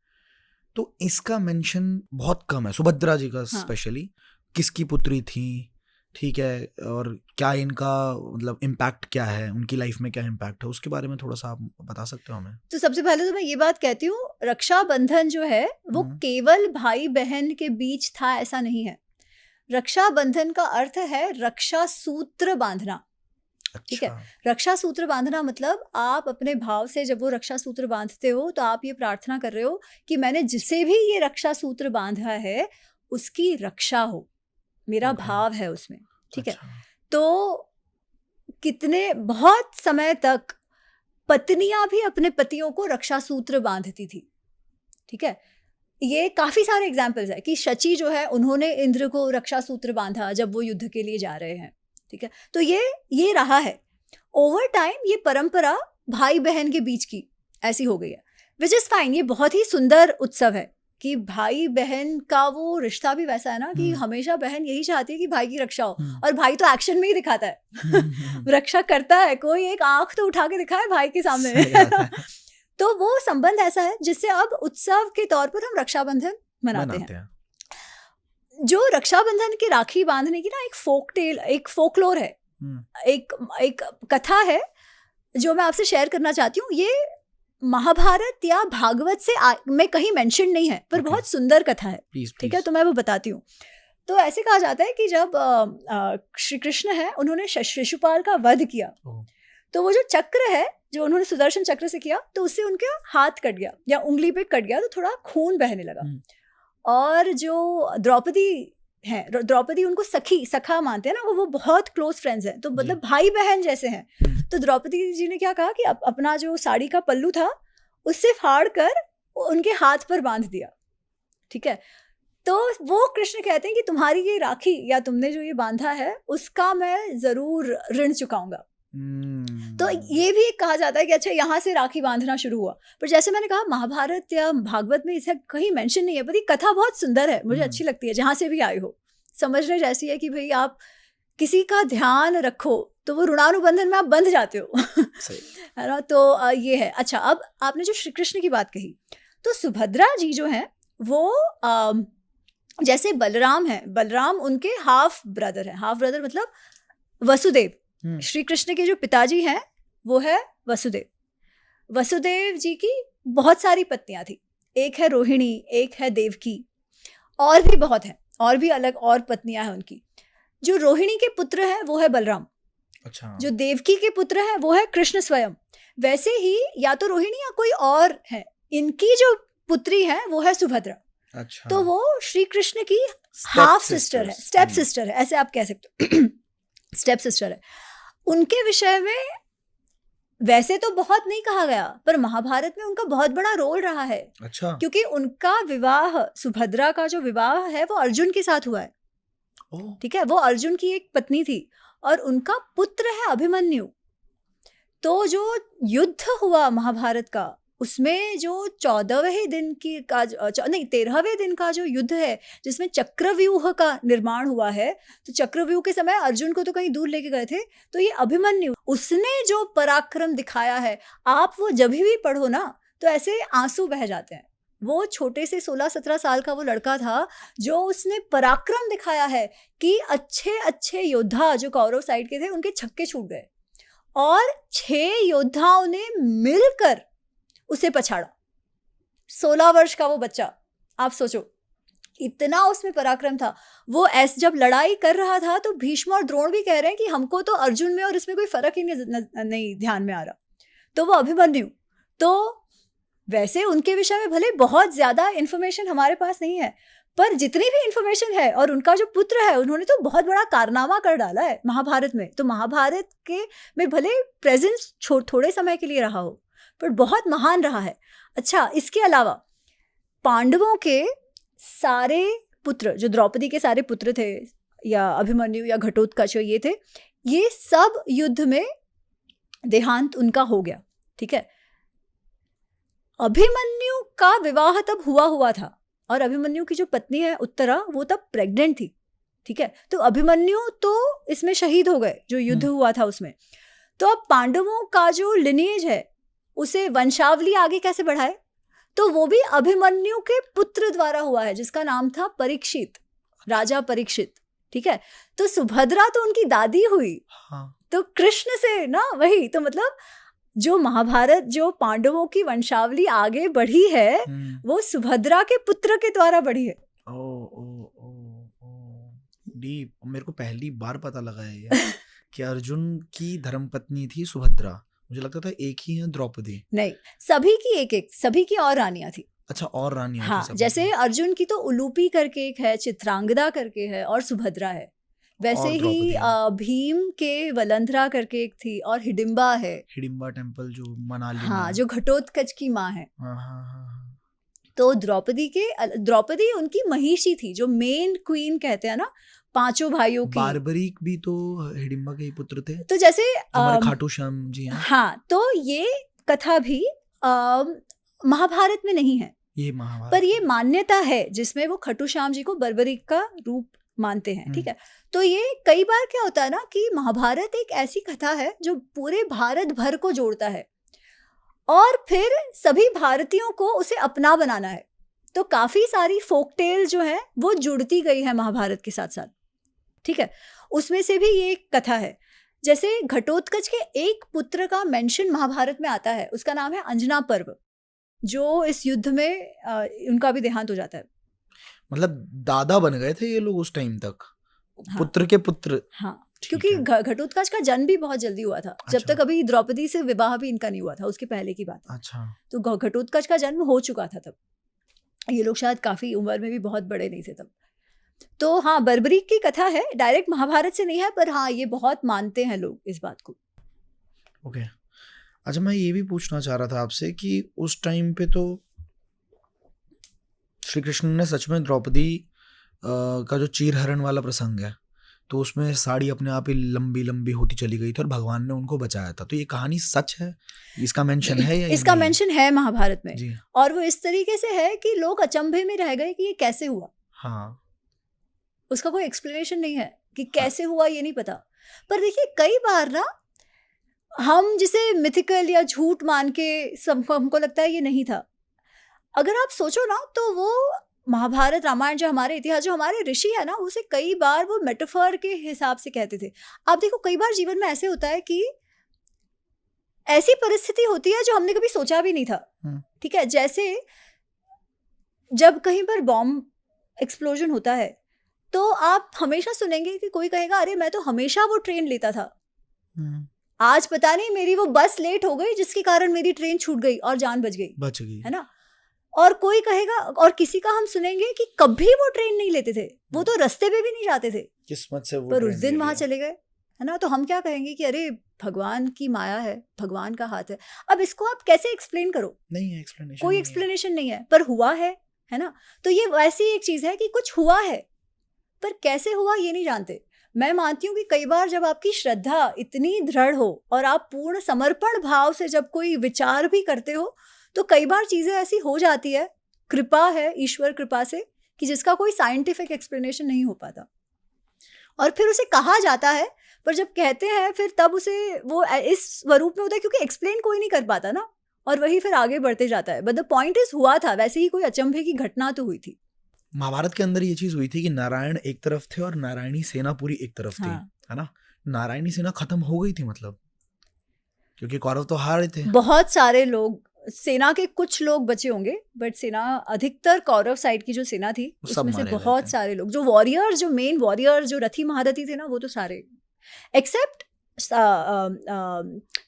तो इसका मेंशन बहुत कम है, सुभद्रा जी का स्पेशली। किसकी पुत्री थी, ठीक है, और क्या इनका मतलब इम्पैक्ट क्या है, उनकी लाइफ में क्या इम्पैक्ट है, उसके बारे में थोड़ा सा आप बता सकते हो हमें? तो सबसे पहले तो मैं ये बात कहती हूँ, रक्षाबंधन जो है वो केवल भाई बहन के बीच था ऐसा नहीं है। रक्षाबंधन का अर्थ है रक्षा सूत्र बांधना। ठीक है, रक्षा सूत्र बांधना मतलब आप अपने भाव से जब वो रक्षा सूत्र बांधते हो तो आप ये प्रार्थना कर रहे हो कि मैंने जिसे भी ये रक्षा सूत्र बांधा है उसकी रक्षा हो, मेरा भाव है उसमें। ठीक है, तो कितने बहुत समय तक पत्नियां भी अपने पतियों को रक्षा सूत्र बांधती थी। ठीक है, ये काफी सारे एग्जाम्पल्स है कि शची जो है उन्होंने इंद्र को रक्षा सूत्र बांधा जब वो युद्ध के लिए जा रहे हैं। ठीक है, तो ये रहा है ओवर टाइम, ये परंपरा भाई बहन के बीच की ऐसी हो गई है, विच इज फाइन। ये बहुत ही सुंदर उत्सव है कि भाई बहन का वो रिश्ता भी वैसा है ना कि हमेशा बहन यही चाहती है कि भाई की रक्षा हो, और भाई तो एक्शन में ही दिखाता है रक्षा करता है, कोई एक आंख तो उठा के दिखाए भाई के सामने तो वो संबंध ऐसा है जिससे अब उत्सव के तौर पर हम रक्षाबंधन मनाते हैं। जो रक्षाबंधन की राखी बांधने की ना एक फोक टेल, एक फोकलोर है, एक कथा है जो मैं आपसे शेयर करना चाहती हूँ। ये महाभारत या भागवत से में कहीं मेंशन नहीं है, पर बहुत सुंदर कथा है। ठीक है, तो मैं वो बताती हूँ। तो ऐसे कहा जाता है कि जब श्री कृष्ण है उन्होंने शिशुपाल का वध किया, तो वो जो चक्र है जो उन्होंने सुदर्शन चक्र से किया, तो उससे उनका हाथ कट गया या उंगली पे कट गया, तो थोड़ा खून बहने लगा। और जो द्रौपदी है, द्रौपदी उनको सखा मानते हैं ना, वो बहुत क्लोज फ्रेंड्स हैं, तो मतलब भाई बहन जैसे हैं। तो द्रौपदी जी ने क्या कहा कि अपना जो साड़ी का पल्लू था उससे फाड़ कर उनके हाथ पर बांध दिया। ठीक है, तो वो कृष्ण कहते हैं कि तुम्हारी ये राखी या तुमने जो ये बांधा है उसका मैं जरूर ऋण चुकाऊंगा। तो ये भी कहा जाता है कि अच्छा यहाँ से राखी बांधना शुरू हुआ। पर जैसे मैंने कहा महाभारत या भागवत में इसे कहीं मेंशन नहीं है, पर ये कथा बहुत सुंदर है, मुझे अच्छी लगती है। जहाँ से भी आई हो समझने जैसी है कि भाई आप किसी का ध्यान रखो तो वो ऋणानुबंधन में आप बंध जाते हो है ना। तो ये है। अच्छा, अब आपने जो श्री कृष्ण की बात कही, तो सुभद्रा जी जो है वो जैसे बलराम है, बलराम उनके हाफ ब्रदर है। हाफ ब्रदर मतलब वसुदेव। श्री कृष्ण के जो पिताजी हैं वो है वसुदेव। वसुदेव जी की बहुत सारी पत्नियां थी, एक है रोहिणी, एक है देवकी, और भी बहुत है, और भी अलग और पत्नियां हैं उनकी। जो रोहिणी के पुत्र है वो है बलराम। अच्छा। जो देवकी के पुत्र है वो है कृष्ण स्वयं। वैसे ही या तो रोहिणी या कोई और है, इनकी जो पुत्री है वो है सुभद्रा। अच्छा। तो वो श्री कृष्ण की हाफ सिस्टर है, स्टेप सिस्टर है, ऐसे आप कह सकते हो स्टेप सिस्टर है। उनके विषय में वैसे तो बहुत नहीं कहा गया, पर महाभारत में उनका बहुत बड़ा रोल रहा है। अच्छा। क्योंकि उनका विवाह, सुभद्रा का जो विवाह है वो अर्जुन के साथ हुआ है। ठीक है, वो अर्जुन की एक पत्नी थी और उनका पुत्र है अभिमन्यु। तो जो युद्ध हुआ महाभारत का, उसमें जो 13वें दिन का जो युद्ध है जिसमें चक्रव्यूह का निर्माण हुआ है, तो चक्रव्यूह के समय अर्जुन को तो कहीं दूर लेके गए थे, तो ये अभिमन्यु उसने जो पराक्रम दिखाया है, आप वो जब भी पढ़ो ना तो ऐसे आंसू बह जाते हैं। वो छोटे से 16-17 साल का वो लड़का था जो उसने पराक्रम दिखाया है कि अच्छे अच्छे योद्धा जो कौरव साइड के थे उनके छक्के छूट गए और 6 योद्धाओं ने मिलकर उसे पछाड़ा। 16 वर्ष का वो बच्चा, आप सोचो इतना उसमें पराक्रम था। वो जब लड़ाई कर रहा था तो भीष्म और द्रोण भी कह रहे हैं कि हमको तो अर्जुन में और इसमें कोई फर्क ही नहीं ध्यान में आ रहा। तो वो अभिमन्यु, तो वैसे उनके विषय में भले बहुत ज्यादा इंफॉर्मेशन हमारे पास नहीं है, पर जितनी भी इंफॉर्मेशन है, और उनका जो पुत्र है उन्होंने तो बहुत बड़ा कारनामा कर डाला है महाभारत में। तो महाभारत के में भले प्रेजेंस थोड़े समय के लिए रहा हो, पर बहुत महान रहा है। अच्छा, इसके अलावा पांडवों के सारे पुत्र, जो द्रौपदी के सारे पुत्र थे या अभिमन्यु या घटोत्कच ये थे, ये सब युद्ध में देहांत उनका हो गया। ठीक है, अभिमन्यु का विवाह तब हुआ था और अभिमन्यु की जो पत्नी है उत्तरा, वो तब प्रेग्नेंट थी। ठीक है, तो अभिमन्यु तो इसमें शहीद हो गए जो युद्ध हुआ था उसमें। तो अब पांडवों का जो लिनिएज है उसे वंशावली आगे कैसे बढ़ाए? तो वो भी अभिमन्यु के पुत्र द्वारा हुआ है जिसका नाम था परीक्षित, राजा परीक्षित, ठीक है। तो सुभद्रा तो उनकी दादी हुई, हाँ तो कृष्ण से ना, वही तो मतलब जो महाभारत, जो पांडवों की वंशावली आगे बढ़ी है वो सुभद्रा के पुत्र के द्वारा बढ़ी है। ओ ओ ओ ओ डीप। मेरे को पहली बार पता लगा है ये कि अर्जुन की धर्मपत्नी थी सुभद्रा। मुझे लगता था एक ही है द्रौपदी। नहीं, सभी की एक एक, सभी की और रानियां थी। अच्छा, और रानियां हाँ, थी सब जैसे अर्जुन की तो उलूपी करके एक है, चित्रांगदा करके है और सुभद्रा है, वैसे और ही द्रौपदी है। भीम के वलंधरा करके एक थी और हिडिंबा है। हिडिंबा टेम्पल जो मनाली में हाँ, है। जो घटोत्कच की माँ है। हाँ हाँ हाँ। तो द्रौपदी उनकी महिषी थी, जो मेन क्वीन कहते हैं ना पांचों भाइयों की। बारबरीक भी तो हिडिंबा के ही पुत्र थे, तो जैसे हमारे खाटू श्याम जी हैं। हाँ, तो ये कथा भी महाभारत में नहीं है, ये महाभारत पर ये मान्यता है जिसमें वो खाटू श्याम जी को बर्बरीक का रूप मानते हैं, ठीक है। तो ये कई बार क्या होता है ना कि महाभारत एक ऐसी कथा है जो पूरे भारत भर को जोड़ता है और फिर सभी भारतीयों को उसे अपना बनाना है। तो काफी सारी फोक टेल जो है वो जुड़ती गई है महाभारत के साथ साथ, ठीक है। उसमें से भी ये एक कथा है, जैसे घटोत्कच के एक पुत्र का मेंशन महाभारत में आता है, उसका नाम है अंजना पर्व, जो इस युद्ध में उनका भी देहांत हो जाता है। मतलब दादा बन गए थे ये लोग उस टाइम तक, हाँ, पुत्र के पुत्र। हाँ, क्योंकि घटोत्कच का जन्म भी बहुत जल्दी हुआ था, जब अच्छा। तक अभी द्रौपदी से विवाह भी इनका नहीं हुआ था, उसके पहले की बात है। अच्छा। तो घटोत्कच का जन्म हो चुका था तब, ये लोग शायद काफी उम्र में भी बहुत बड़े नहीं थे तब। तो हाँ, बर्बरीक की कथा है, डायरेक्ट महाभारत से नहीं है, पर हाँ ये बहुत मानते हैं लोग इस बात को। ओके। अच्छा, मैं ये भी पूछना चाह रहा था आपसे कि उस टाइम पे तो श्री कृष्ण ने सच में द्रौपदी का जो चीरहरण वाला प्रसंग है, तो उसमें साड़ी अपने आप ही लंबी लंबी होती चली गई थी और भगवान ने उनको बचाया था। तो ये कहानी सच है, इसका मेंशन है या इसका नहीं? मेंशन है महाभारत में जी। और वो इस तरीके से है कि लोग अचंभे में रह गए कि ये कैसे हुआ। हाँ, उसका कोई एक्सप्लेनेशन नहीं है कि कैसे हुआ, ये नहीं पता। पर देखिए कई बार ना हम जिसे मिथिकल या झूठ मान के हमको लगता है ये नहीं था, अगर आप सोचो ना तो वो महाभारत रामायण जो हमारे इतिहास, जो हमारे ऋषि है ना, उसे कई बार वो मेटाफर के हिसाब से कहते थे। आप देखो कई बार जीवन में ऐसे होता है कि ऐसी परिस्थिति होती है जो हमने कभी सोचा भी नहीं था, ठीक है। जैसे जब कहीं पर बॉम्ब एक्सप्लोजन होता है तो आप हमेशा सुनेंगे कि कोई कहेगा अरे मैं तो हमेशा वो ट्रेन लेता था, आज पता नहीं मेरी वो बस लेट हो गई जिसके कारण मेरी ट्रेन छूट गई और जान बच गई, है ना। और कोई कहेगा, और किसी का हम सुनेंगे कि कभी वो ट्रेन नहीं लेते थे, वो तो रास्ते पे भी नहीं जाते थे, किस्मत से वो पर उस ट्रेन दिन ले वहां लिया। चले गए, है ना। तो हम क्या कहेंगे कि अरे भगवान की माया है, भगवान का हाथ है। अब इसको आप कैसे एक्सप्लेन करो, नहीं है एक्सप्लेनेशन, कोई एक्सप्लेनेशन नहीं है, पर हुआ है ना। तो ये वैसी एक चीज है कि कुछ हुआ है, पर कैसे हुआ ये नहीं जानते। मैं मानती हूँ कि कई बार जब आपकी श्रद्धा इतनी दृढ़ हो और आप पूर्ण समर्पण भाव से जब कोई विचार भी करते हो, तो कई बार चीजें ऐसी हो जाती है, कृपा है ईश्वर कृपा से, कि जिसका कोई साइंटिफिक एक्सप्लेनेशन नहीं हो पाता, और फिर उसे कहा जाता है, पर जब कहते हैं फिर तब उसे वो इस स्वरूप में होता है क्योंकि एक्सप्लेन कोई नहीं कर पाता ना, और वही फिर आगे बढ़ते जाता है। बट द पॉइंट इज हुआ था, वैसे ही कोई अचंभे की घटना तो हुई थी। महाभारत के अंदर ये चीज हुई थी कि नारायण एक तरफ थे और नारायणी सेना पूरी एक तरफ थी, हाँ। है ना। नारायणी सेना खत्म हो गई थी, मतलब क्योंकि कौरव तो हारे थे। बहुत सारे लोग, सेना के कुछ लोग बचे होंगे, बट सेना अधिकतर कौरव साइड की जो सेना थी सब उसमें से मारे गए बहुत थे। सारे लोग, जो वॉरियर, जो मेन वॉरियर, जो रथी महारथी थे ना, वो तो सारे, एक्सेप्ट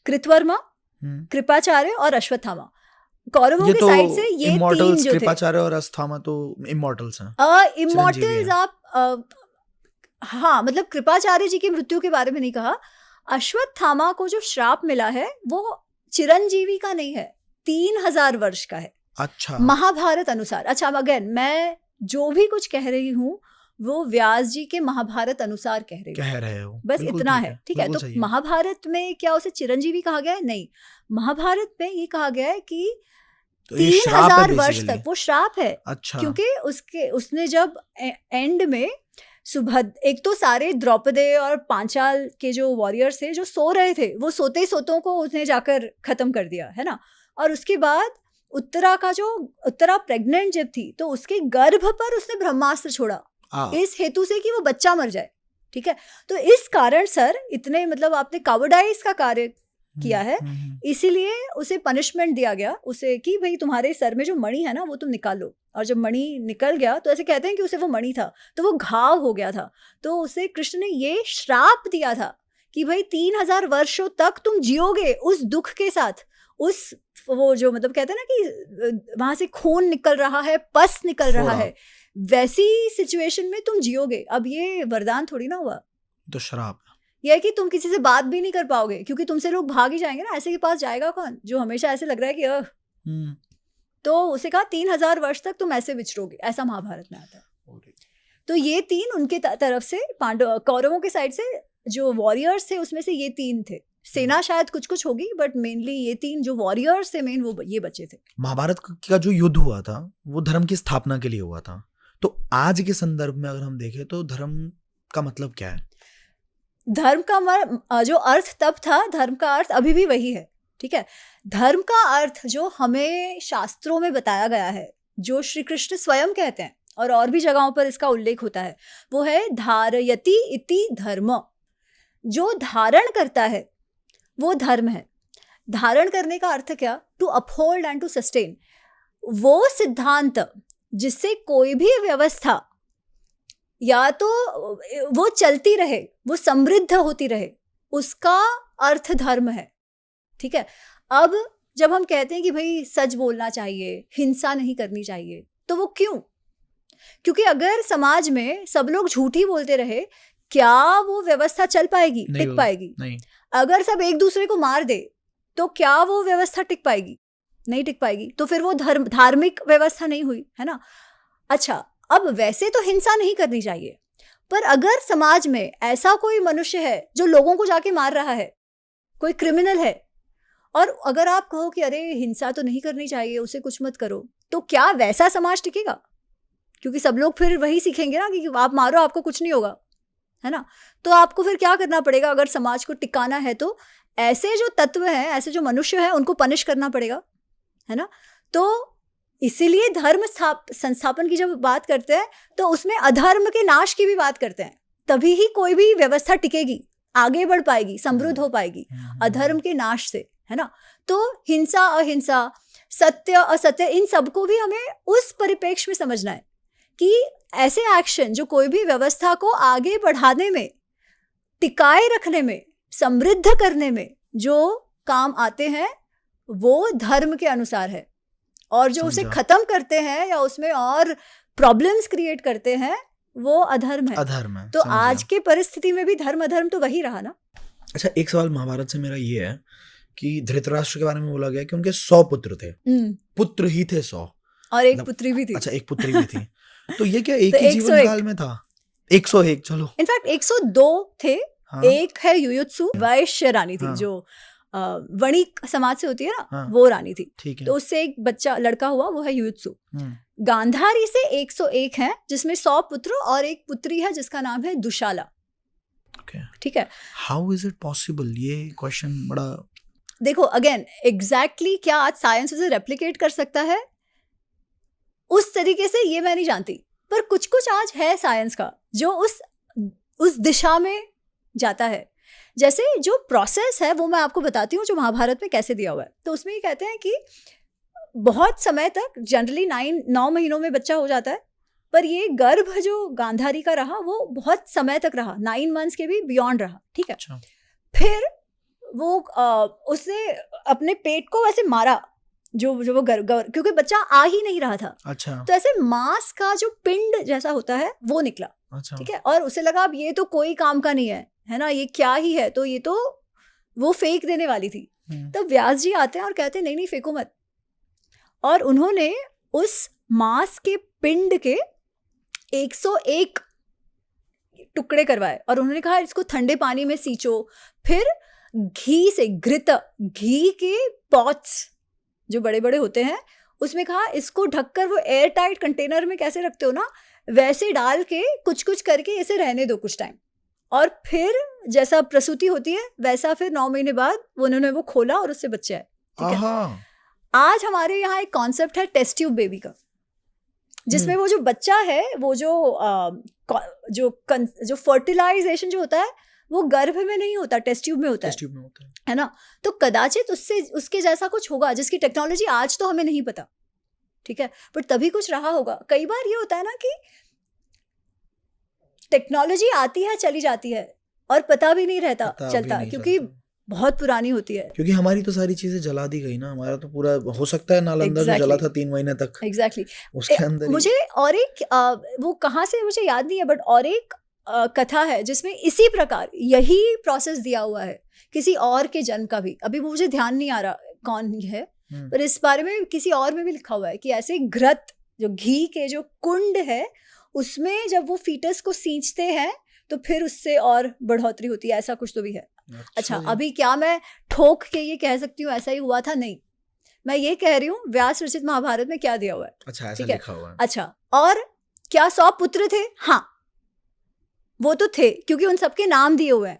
कृतवर्मा, कृपाचार्य और अश्वत्थामा। कौरवों ये के तो साइड से ये तीन इमॉर्टल्स, जो थे, कृपाचार्य और अस्थामा तो इमॉर्टल्स हैं। इमॉर्टल्स। आप हाँ, मतलब कृपाचार्य जी की मृत्यु के बारे में नहीं कहा। अश्वत्थामा को जो श्राप मिला है वो चिरंजीवी का नहीं है, 3000 वर्ष का है। अच्छा, महाभारत अनुसार। अच्छा, अगेन मैं जो भी कुछ कह रही हूँ वो व्यास जी के महाभारत अनुसार कह रही हूँ, बस इतना है, ठीक है। तो महाभारत में क्या उसे चिरंजीवी कहा गया है? नहीं, महाभारत में ये कहा गया है कि तो 3000 वर्ष तक वो श्राप है। अच्छा, क्योंकि उसने जब एंड में एक तो सारे द्रौपदी और पांचाल के जो वॉरियर्स थे जो सो रहे थे, वो सोते सोतों को उसने जाकर खत्म कर दिया, है ना। और उसके बाद उत्तरा प्रेग्नेंट जब थी तो उसके गर्भ पर उसने ब्रह्मास्त्र छोड़ा इस हेतु से कि वो बच्चा मर जाए, ठीक है। तो इस कारण सर इतने मतलब आपने कावर्डाइज का कार्य किया है, इसीलिए उसे पनिशमेंट दिया गया उसे कि भाई तुम्हारे सर में जो मणि है ना वो तुम निकालो। और जब मणि निकल गया तो ऐसे कहते हैं कि उसे वो मणि था तो वो घाव हो गया था, तो उसे कृष्ण ने ये श्राप दिया था कि भाई 3000 वर्षों तक तुम जियोगे उस दुख के साथ, उस वो जो मतलब कहते हैं ना कि वहां से खून निकल रहा है, पस निकल रहा है, वैसी सिचुएशन में तुम जियोगे। अब ये वरदान थोड़ी ना हुआ, तो श्राप यह है कि तुम किसी से बात भी नहीं कर पाओगे क्योंकि तुमसे लोग भाग ही जाएंगे ना, ऐसे के पास जाएगा कौन जो हमेशा ऐसे लग रहा है कि तो उसे कहा 3000 वर्ष तक तुम ऐसे विचरोगे, ऐसा महाभारत में आता है। तो ये 3 उनके तरफ से पांडव कौरवों के साइड से जो वॉरियर्स थे उसमें से ये 3 थे। सेना शायद कुछ कुछ होगी बट मेनली ये 3 जो वॉरियर्स थे मेन वो ये बच्चे थे। महाभारत का जो युद्ध हुआ था वो धर्म की स्थापना के लिए हुआ था, तो आज के संदर्भ में अगर हम देखें तो धर्म का मतलब क्या है? धर्म का जो अर्थ तब था, धर्म का अर्थ अभी भी वही है, ठीक है। धर्म का अर्थ जो हमें शास्त्रों में बताया गया है, जो श्री कृष्ण स्वयं कहते हैं और भी जगहों पर इसका उल्लेख होता है, वो है धारयति इति धर्म। जो धारण करता है वो धर्म है। धारण करने का अर्थ क्या? To uphold and to sustain. वो सिद्धांत जिससे कोई भी व्यवस्था या तो वो चलती रहे, वो समृद्ध होती रहे, उसका अर्थ धर्म है, ठीक है। अब जब हम कहते हैं कि भाई सच बोलना चाहिए, हिंसा नहीं करनी चाहिए, तो वो क्यों? क्योंकि अगर समाज में सब लोग झूठ ही बोलते रहे, क्या वो व्यवस्था चल पाएगी, टिक पाएगी? नहीं। अगर सब एक दूसरे को मार दे तो क्या वो व्यवस्था टिक पाएगी? नहीं टिक पाएगी। तो फिर वो धार्मिक व्यवस्था नहीं हुई, है ना। अच्छा, अब वैसे तो हिंसा नहीं करनी चाहिए, पर अगर समाज में ऐसा कोई मनुष्य है जो लोगों को जाके मार रहा है, कोई क्रिमिनल है, और अगर आप कहो कि अरे हिंसा तो नहीं करनी चाहिए, उसे कुछ मत करो, तो क्या वैसा समाज टिकेगा? क्योंकि सब लोग फिर वही सीखेंगे ना कि आप मारो आपको कुछ नहीं होगा, है ना। तो आपको फिर क्या करना पड़ेगा? अगर समाज को टिकाना है तो ऐसे जो तत्व हैं, ऐसे जो मनुष्य हैं, उनको पनिश करना पड़ेगा, है ना। तो इसीलिए धर्म संस्थापन की जब बात करते हैं तो उसमें अधर्म के नाश की भी बात करते हैं, तभी ही कोई भी व्यवस्था टिकेगी, आगे बढ़ पाएगी, समृद्ध हो पाएगी, अधर्म के नाश से, है ना। तो हिंसा अहिंसा, सत्य असत्य, इन सबको भी हमें उस परिप्रेक्ष्य में समझना है कि ऐसे एक्शन जो कोई भी व्यवस्था को आगे बढ़ाने में, टिकाए रखने में, समृद्ध करने में जो काम आते हैं वो धर्म के अनुसार है, और जो उसे खत्म करते हैं या उसमें और प्रॉब्लम्स क्रिएट करते हैं वो अधर्म है। अधर्म है। तो आज के परिस्थिति में भी धर्म अधर्म तो वही रहा ना। अच्छा, एक सवाल महाभारत से मेरा ये है कि धृतराष्ट्र के बारे में बोला गया कि उनके 100 पुत्र थे, पुत्र ही थे 100 और एक पुत्री भी थी। अच्छा, एक पुत्री भी थी। तो ये क्या एक ही जीवन काल में था? 101, चलो इनफैक्ट 102 थे। हाँ। एक है युयुत्सु, वैश्य रानी थी। हाँ। जो वणिक समाज से होती है ना। हाँ। वो रानी थी। तो उससे एक बच्चा लड़का हुआ, वो है युयुत्सु। गांधारी से 101 है जिसमें 100 पुत्र और एक पुत्री है जिसका नाम है दुशाला। ठीक है। How is it possible? ये क्वेश्चन बड़ा, देखो अगेन एग्जैक्टली क्या आज साइंस उसे रेप्लिकेट कर सकता है उस तरीके से, ये मैं नहीं जानती, पर कुछ कुछ आज है साइंस का जो उस दिशा में जाता है। जैसे जो प्रोसेस है वो मैं आपको बताती हूँ जो महाभारत में कैसे दिया हुआ है। तो उसमें ये कहते हैं कि बहुत समय तक, जनरली 9 महीनों में बच्चा हो जाता है, पर ये गर्भ जो गांधारी का रहा वो बहुत समय तक रहा, 9 मंथ्स के भी बियॉन्ड रहा। ठीक है। अच्छा। फिर वो उसने अपने पेट को वैसे मारा जो वो क्योंकि बच्चा आ ही नहीं रहा था। अच्छा। तो ऐसे मांस का जो पिंड जैसा होता है वो निकला। अच्छा। ठीक है। और उसे लगा अब ये तो कोई काम का नहीं है ना, ये क्या ही है, तो ये तो वो फेंक देने वाली थी। तब व्यास जी आते हैं और कहते हैं नहीं फेंको मत, और उन्होंने उस मांस के पिंड के 101 टुकड़े करवाए और उन्होंने कहा इसको ठंडे पानी में सींचो, फिर घी से घी के पॉट्स जो बड़े बड़े होते हैं उसमें कहा इसको ढककर वो एयर टाइट कंटेनर में कैसे रखते हो ना, वैसे डाल के कुछ कुछ करके इसे रहने दो कुछ टाइम, और फिर जैसा प्रसूति होती है वैसा फिर 9 महीने बाद उन्होंने वो खोला और उससे बच्चा है। ठीक है। आज हमारे यहाँ एक कॉन्सेप्ट है टेस्ट ट्यूब बेबी का, जिसमें वो जो बच्चा है वो जो फर्टिलाइजेशन जो होता है वो गर्भ में नहीं होता, टेस्ट ट्यूब में होता टेस्ट ट्यूब में होता है ना। तो कदाचित उसके जैसा कुछ होगा जिसकी टेक्नोलॉजी आज तो हमें नहीं पता, ठीक है, पर तभी कुछ रहा होगा। कई बार ये होता है ना कि टेक्नोलॉजी आती है चली जाती है और पता भी नहीं चलता क्योंकि बहुत पुरानी होती है। क्योंकि हमारी तो सारी चीजें जला दी गई ना, हमारा तो पूरा हो सकता है नालंदा जो जला था 3 महीने तक, एग्जैक्टली उसके अंदर मुझे और एक वो कहाँ से मुझे याद नहीं है, बट और एक कथा है जिसमें इसी प्रकार यही प्रोसेस दिया हुआ है किसी और के जन्म का भी। अभी मुझे ध्यान नहीं आ रहा कौन है, पर इस बारे में किसी और में भी लिखा हुआ है कि ऐसे घृत जो घी के जो कुंड है उसमें जब वो फीटस को सींचते हैं तो फिर उससे और बढ़ोतरी होती है, ऐसा कुछ तो भी है। अच्छा, अभी क्या मैं ठोक के ये कह सकती हूँ ऐसा ही हुआ था? नहीं, मैं ये कह रही हूँ व्यास रचित महाभारत में क्या दिया हुआ है। अच्छा, ऐसा लिखा हुआ है। अच्छा, और क्या 100 पुत्र थे? हाँ, वो तो थे क्योंकि उन सबके नाम दिए हुए हैं,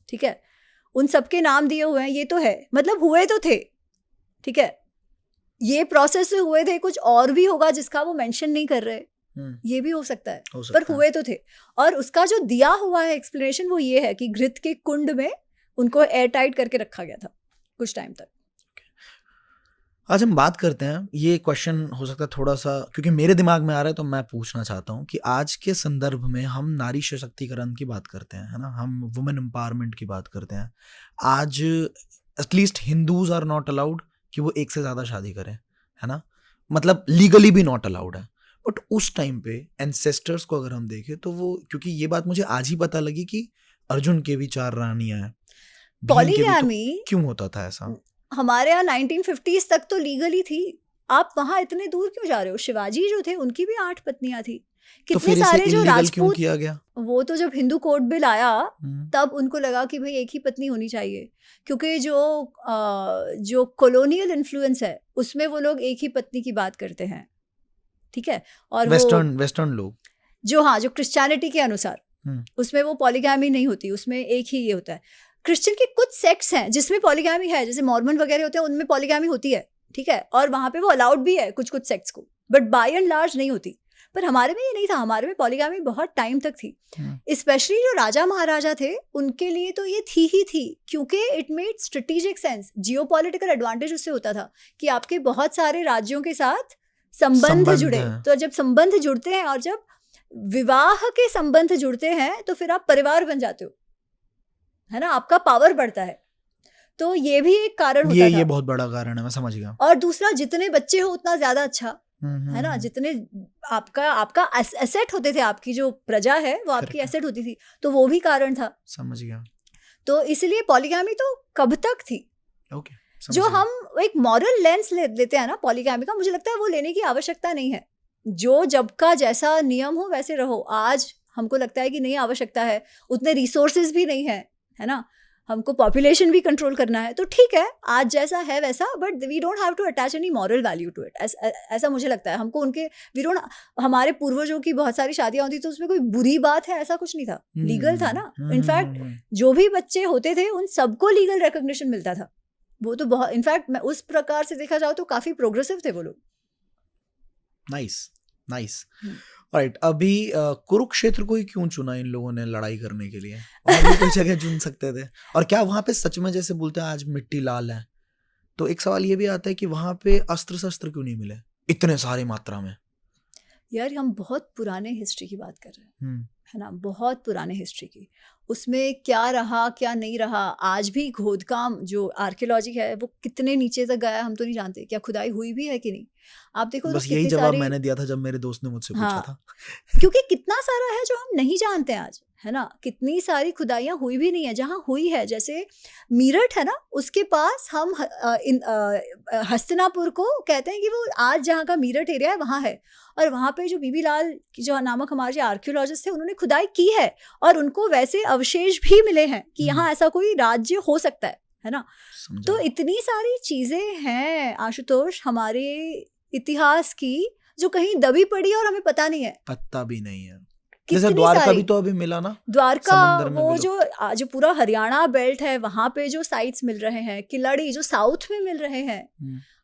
ठीक है, उन सबके नाम दिए हुए हैं, ये तो है, मतलब हुए तो थे, ठीक है। ये प्रोसेस से हुए थे, कुछ और भी होगा जिसका वो मेंशन नहीं कर रहे, ये भी हो सकता है, पर हुए तो थे। और उसका जो दिया हुआ है एक्सप्लेनेशन वो ये है कि घृत के कुंड में उनको एयर टाइट करके रखा गया था कुछ टाइम तक। आज हम बात करते हैं, ये क्वेश्चन हो सकता है थोड़ा सा, क्योंकि मेरे दिमाग में आ रहा है तो मैं पूछना चाहता हूँ कि आज के संदर्भ में हम नारी सशक्तिकरण की बात करते हैं, है ना, हम वुमेन एम्पावरमेंट की बात करते हैं। आज at least Hindus are not allowed कि वो एक से ज़्यादा शादी करें, है ना, मतलब लीगली भी नॉट अलाउड है। बट उस टाइम पे एंसेस्टर्स को अगर हम देखें तो वो, क्योंकि ये बात मुझे आज ही पता लगी कि अर्जुन के भी 4 रानियां हैं, पॉलीगैमी तो क्यों होता था ऐसा? हमारे यहाँ 1950s तक तो लीगली थी। आप वहां इतने दूर क्यों जा रहे हो? शिवाजी जो थे उनकी भी 8 पत्नियां थी। कितने सारे जो राजपूत किया गया? वो तो जब हिंदू कोड बिल आया तब उनको लगा कि भाई एक ही पत्नी होनी चाहिए, क्योंकि जो कॉलोनियल इन्फ्लुएंस है उसमें वो लोग एक ही पत्नी की बात करते हैं, ठीक है। और वेस्टर्न लोग जो क्रिश्चियनिटी के अनुसार उसमें वो पॉलीगैमी नहीं होती, उसमें एक ही ये होता है। क्रिश्चियन के कुछ सेक्ट्स हैं जिसमें पॉलीगैमी है, जैसे मॉर्मन वगैरह होते हैं उनमें पॉलीगैमी होती है, ठीक है, और वहां पे वो अलाउड भी है कुछ सेक्ट्स को, बट बाय एंड लार्ज नहीं होती। पर हमारे में ये नहीं था, हमारे में पॉलीगैमी बहुत टाइम तक थी। स्पेशली जो राजा महाराजा थे उनके लिए तो ये थी ही थी, क्योंकि it made strategic sense, geopolitical advantage उससे होता था कि आपके बहुत सारे राज्यों के साथ संबंध जुड़े। तो जब संबंध जुड़ते हैं और जब विवाह के संबंध जुड़ते हैं तो फिर आप परिवार बन जाते हो, है ना, आपका पावर बढ़ता है। तो ये भी एक कारण होता था। ये बहुत बड़ा कारण है, मैं समझ गया। और दूसरा, जितने बच्चे हो उतना ज्यादा अच्छा, है ना, जितने आपका एसेट होते थे, आपकी जो प्रजा है वो आपकी एसेट होती थी, तो वो भी कारण था। समझ गया। तो इसलिए पॉलीगैमी तो कब तक थी। ओके, जो हम एक मॉरल लेंस लेते हैं ना पॉलीगैमी का, मुझे लगता है वो लेने की आवश्यकता नहीं है। जो जब का जैसा नियम हो वैसे रहो। आज हमको लगता है कि नहीं आवश्यकता है, उतने रिसोर्सेज भी नहीं है ना, हमको पॉपुलेशन भी कंट्रोल करना है, तो ठीक है आज जैसा है वैसा, but we don't have to attach any moral value to it. ऐसा मुझे लगता है। हमको हमारे पूर्वजों की बहुत सारी शादियां होती तो उसमें कोई बुरी बात है ऐसा कुछ नहीं था, लीगल था ना। इनफैक्ट जो भी बच्चे होते थे उन सबको लीगल रिकॉग्निशन मिलता था। वो तो बहुत, इनफैक्ट मैं उस प्रकार से देखा जाओ तो काफी प्रोग्रेसिव थे वो लोग। नाइस। राइट, अभी कुरुक्षेत्र को ही क्यों चुना इन लोगों ने लड़ाई करने के लिए? और भी कोई जगह चुन सकते थे। और क्या वहां पे सच में जैसे बोलते हैं आज मिट्टी लाल है, तो एक सवाल ये भी आता है कि वहां पे अस्त्र शस्त्र क्यों नहीं मिले इतने सारी मात्रा में? यार हम बहुत पुराने हिस्ट्री की बात कर रहे हैं, है ना, बहुत पुराने हिस्ट्री की। उसमें क्या रहा क्या नहीं रहा, आज भी खोदकाम जो आर्कियोलॉजी है वो कितने नीचे तक गया हम तो नहीं जानते। क्या खुदाई हुई भी है कि नहीं, आप देखो। बस यही जवाब मैंने दिया था जब मेरे दोस्त ने मुझसे पूछा था। क्योंकि कितना सारा है जो हम नहीं जानते आज, है ना, कितनी सारी खुदाइयाँ हुई भी नहीं है। जहाँ हुई है, जैसे मीरठ है ना, उसके पास हम हस्तिनापुर को कहते हैं कि वो आज जहाँ का मीरठ एरिया है वहाँ है। और वहाँ पे जो बीबी लाल जो नामक हमारे जो आर्कियोलॉजिस्ट थे उन्होंने खुदाई की है और उनको वैसे अवशेष भी मिले हैं कि यहाँ ऐसा कोई राज्य हो सकता है ना। तो इतनी सारी चीजें हैं आशुतोष हमारे इतिहास की जो कहीं दबी पड़ी और हमें पता नहीं है, पता भी नहीं है। जैसे द्वारका भी तो अभी मिला ना, द्वारका वो जो पूरा हरियाणा बेल्ट है वहां पे जो साइट्स मिल रहे हैं, किलाड़ी जो साउथ में मिल रहे हैं,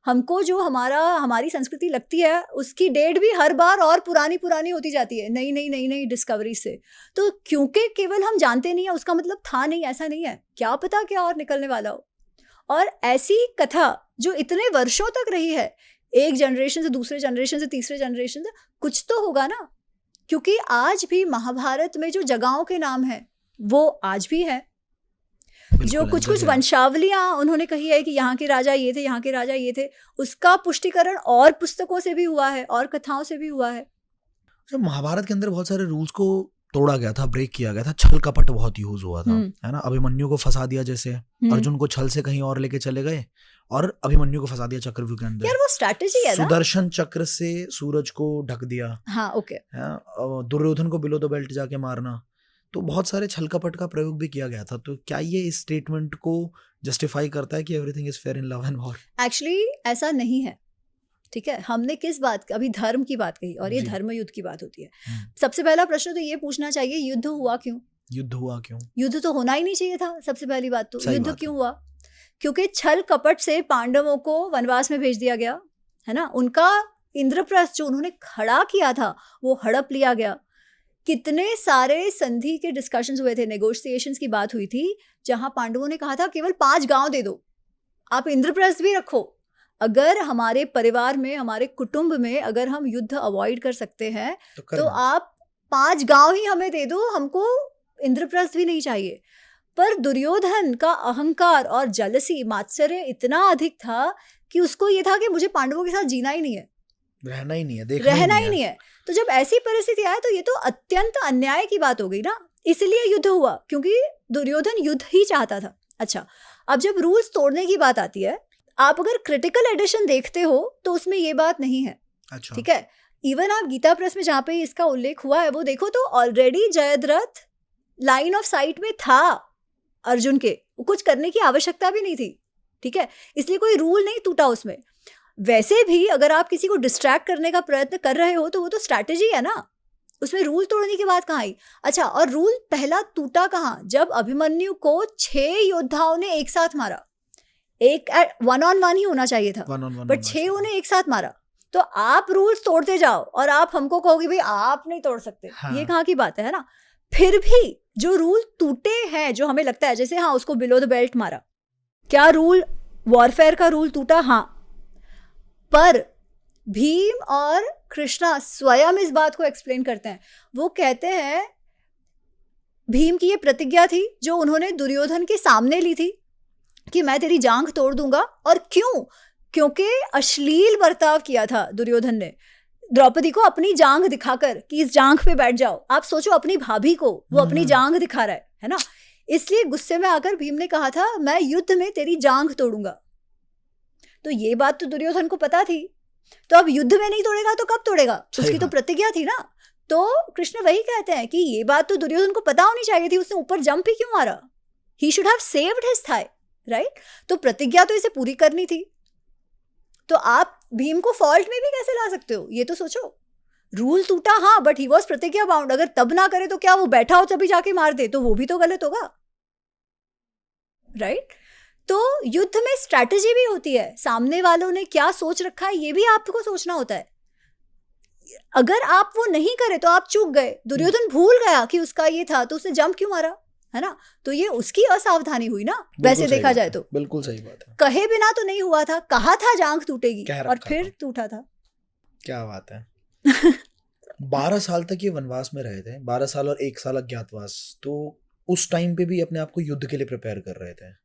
हमको जो हमारी संस्कृति लगती है उसकी डेट भी हर बार और पुरानी होती जाती है, नई डिस्कवरी से। तो क्योंकि केवल हम जानते नहीं है उसका मतलब था नहीं, ऐसा नहीं है, क्या पता क्या और निकलने वाला हो। और ऐसी कथा जो इतने वर्षों तक रही है, एक जनरेशन से दूसरे जनरेशन से तीसरे जनरेशन से, कुछ तो होगा ना। क्योंकि आज भी महाभारत में जो जगहों के नाम हैं वो आज भी है, जो कुछ वंशावलियां उन्होंने कही है कि यहाँ के राजा ये थे, यहाँ के राजा ये थे, उसका पुष्टिकरण और पुस्तकों से भी हुआ है और कथाओं से भी हुआ है। जब महाभारत के अंदर बहुत सारे रूल्स को तोड़ा गया था, ब्रेक किया गया था, छल कपट बहुत यूज हुआ था, है ना। अभिमन्यु को फंसा दिया, जैसे अर्जुन को छल से कहीं और लेके चले गए और अभिमन्यु को फंसा दिया चक्रव्यूह के अंदर। यार वो स्ट्रैटेजी है ना। सुदर्शन चक्र से सूरज को ढक दिया। हाँ, ओके। दुर्योधन को बिलो द बेल्ट जाके मारना, तो बहुत सारे छल कपट का प्रयोग भी किया गया था। तो क्या ये इस स्टेटमेंट को जस्टिफाई करता है कि everything is fair in love and war? Actually ऐसा नहीं है, ठीक है। हमने किस बात, अभी धर्म की बात कही और ये धर्म युद्ध की बात होती है। सबसे पहला प्रश्न तो ये पूछना चाहिए, युद्ध हुआ क्यों? युद्ध तो होना ही नहीं चाहिए था। सबसे पहली बात तो युद्ध क्यों हुआ? क्योंकि छल कपट से पांडवों को वनवास में भेज दिया गया, है ना। उनका इंद्रप्रस्थ जो उन्होंने खड़ा किया था वो हड़प लिया गया। कितने सारे संधि के डिस्कशंस हुए थे, नेगोशिएशंस की बात हुई थी, जहां पांडवों ने कहा था केवल 5 गांव दे दो, आप इंद्रप्रस्थ भी रखो। अगर हमारे परिवार में, हमारे कुटुंब में अगर हम युद्ध अवॉइड कर सकते हैं तो आप 5 गांव ही हमें दे दो, हमको इंद्रप्रस्थ भी नहीं चाहिए। पर दुर्योधन का अहंकार और जलसी, मात्सर्य इतना अधिक था कि उसको ये था कि मुझे पांडवों के साथ जीना ही नहीं है, रहना ही नहीं है। तो जब ऐसी परिस्थिति आए तो ये तो अत्यंत अन्याय की बात हो गई ना। इसलिए युद्ध हुआ, क्योंकि दुर्योधन युद्ध ही चाहता था। अच्छा, अब जब रूल्स तोड़ने की बात आती है, आप अगर क्रिटिकल एडिशन देखते हो तो उसमें ये बात नहीं है। अच्छा, ठीक है। इवन आप गीता प्रेस में जहाँ पे इसका उल्लेख हुआ है वो देखो तो already Jayadratha line of sight में था अर्जुन के, कुछ करने की आवश्यकता भी नहीं थी, ठीक है। इसलिए कोई रूल नहीं टूटा उसमें। वैसे भी अगर आप किसी को डिस्ट्रैक्ट करने का प्रयत्न कर रहे हो तो वो तो स्ट्रैटेजी है ना, उसमें रूल तोड़ने की बात कहाँ आई? अच्छा, और रूल पहला टूटा कहाँ? जब अभिमन्यु को 6 योद्धाओं ने एक साथ मारा। एक 1-on-1 ही होना चाहिए था, बट 6 उन्हें एक साथ मारा। तो आप रूल्स तोड़ते जाओ और आप हमको कहोगे भाई आप नहीं तोड़ सकते। हाँ। ये कहाँ की बात है ना। फिर भी जो रूल टूटे हैं, जो हमें लगता है जैसे हाँ उसको बिलो द बेल्ट मारा, क्या रूल, वॉरफेयर का रूल टूटा? हाँ। पर भीम और कृष्णा स्वयं इस बात को एक्सप्लेन करते हैं। वो कहते हैं भीम की ये प्रतिज्ञा थी जो उन्होंने दुर्योधन के सामने ली थी कि मैं तेरी जांघ तोड़ दूंगा। और क्यों? क्योंकि अश्लील बर्ताव किया था दुर्योधन ने द्रौपदी को अपनी जांघ दिखाकर कि इस जांघ पे बैठ जाओ। आप सोचो, अपनी भाभी को वो अपनी जांघ दिखा रहा है ना। इसलिए गुस्से में आकर भीम ने कहा था मैं युद्ध में तेरी जांघ तोड़ूंगा। तो ये बात तो दुर्योधन को पता थी, तो अब युद्ध में नहीं तोड़ेगा तो कब तोड़ेगा? उसकी तो प्रतिज्ञा थी ना। तो कृष्ण वही कहते हैं कि ये बात तो दुर्योधन को पता होनी चाहिए थी, उसने ऊपर जंप ही क्यों मारा? He should have saved his thigh, right. तो प्रतिज्ञा तो इसे पूरी करनी थी। तो आप भीम को फॉल्ट में भी कैसे ला सकते हो? ये तो सोचो। रूल टूटा हाँ, बट ही वॉज प्रतिज्ञा बाउंड। अगर तब ना करे तो क्या वो बैठा हो तभी जाके मार दे, तो वो भी तो गलत होगा, राइट। तो युद्ध में स्ट्रैटेजी भी होती है, सामने वालों ने क्या सोच रखा है ये भी आपको सोचना होता है। अगर आप वो नहीं करे तो आप चूक गए। दुर्योधन भूल गया कि उसका ये था तो उसने जंप क्यों मारा, है ना। तो ये उसकी असावधानी हुई ना, वैसे देखा जाए तो। बिल्कुल सही बात है। कहे बिना तो नहीं हुआ था, कहा था जांघ टूटेगी और फिर टूटा था। क्या बात है। 12 साल तक ये वनवास में रहे थे, 12 साल और 1 साल अज्ञातवास। तो उस टाइम पे भी अपने आप को युद्ध के लिए प्रिपेयर कर रहे थे।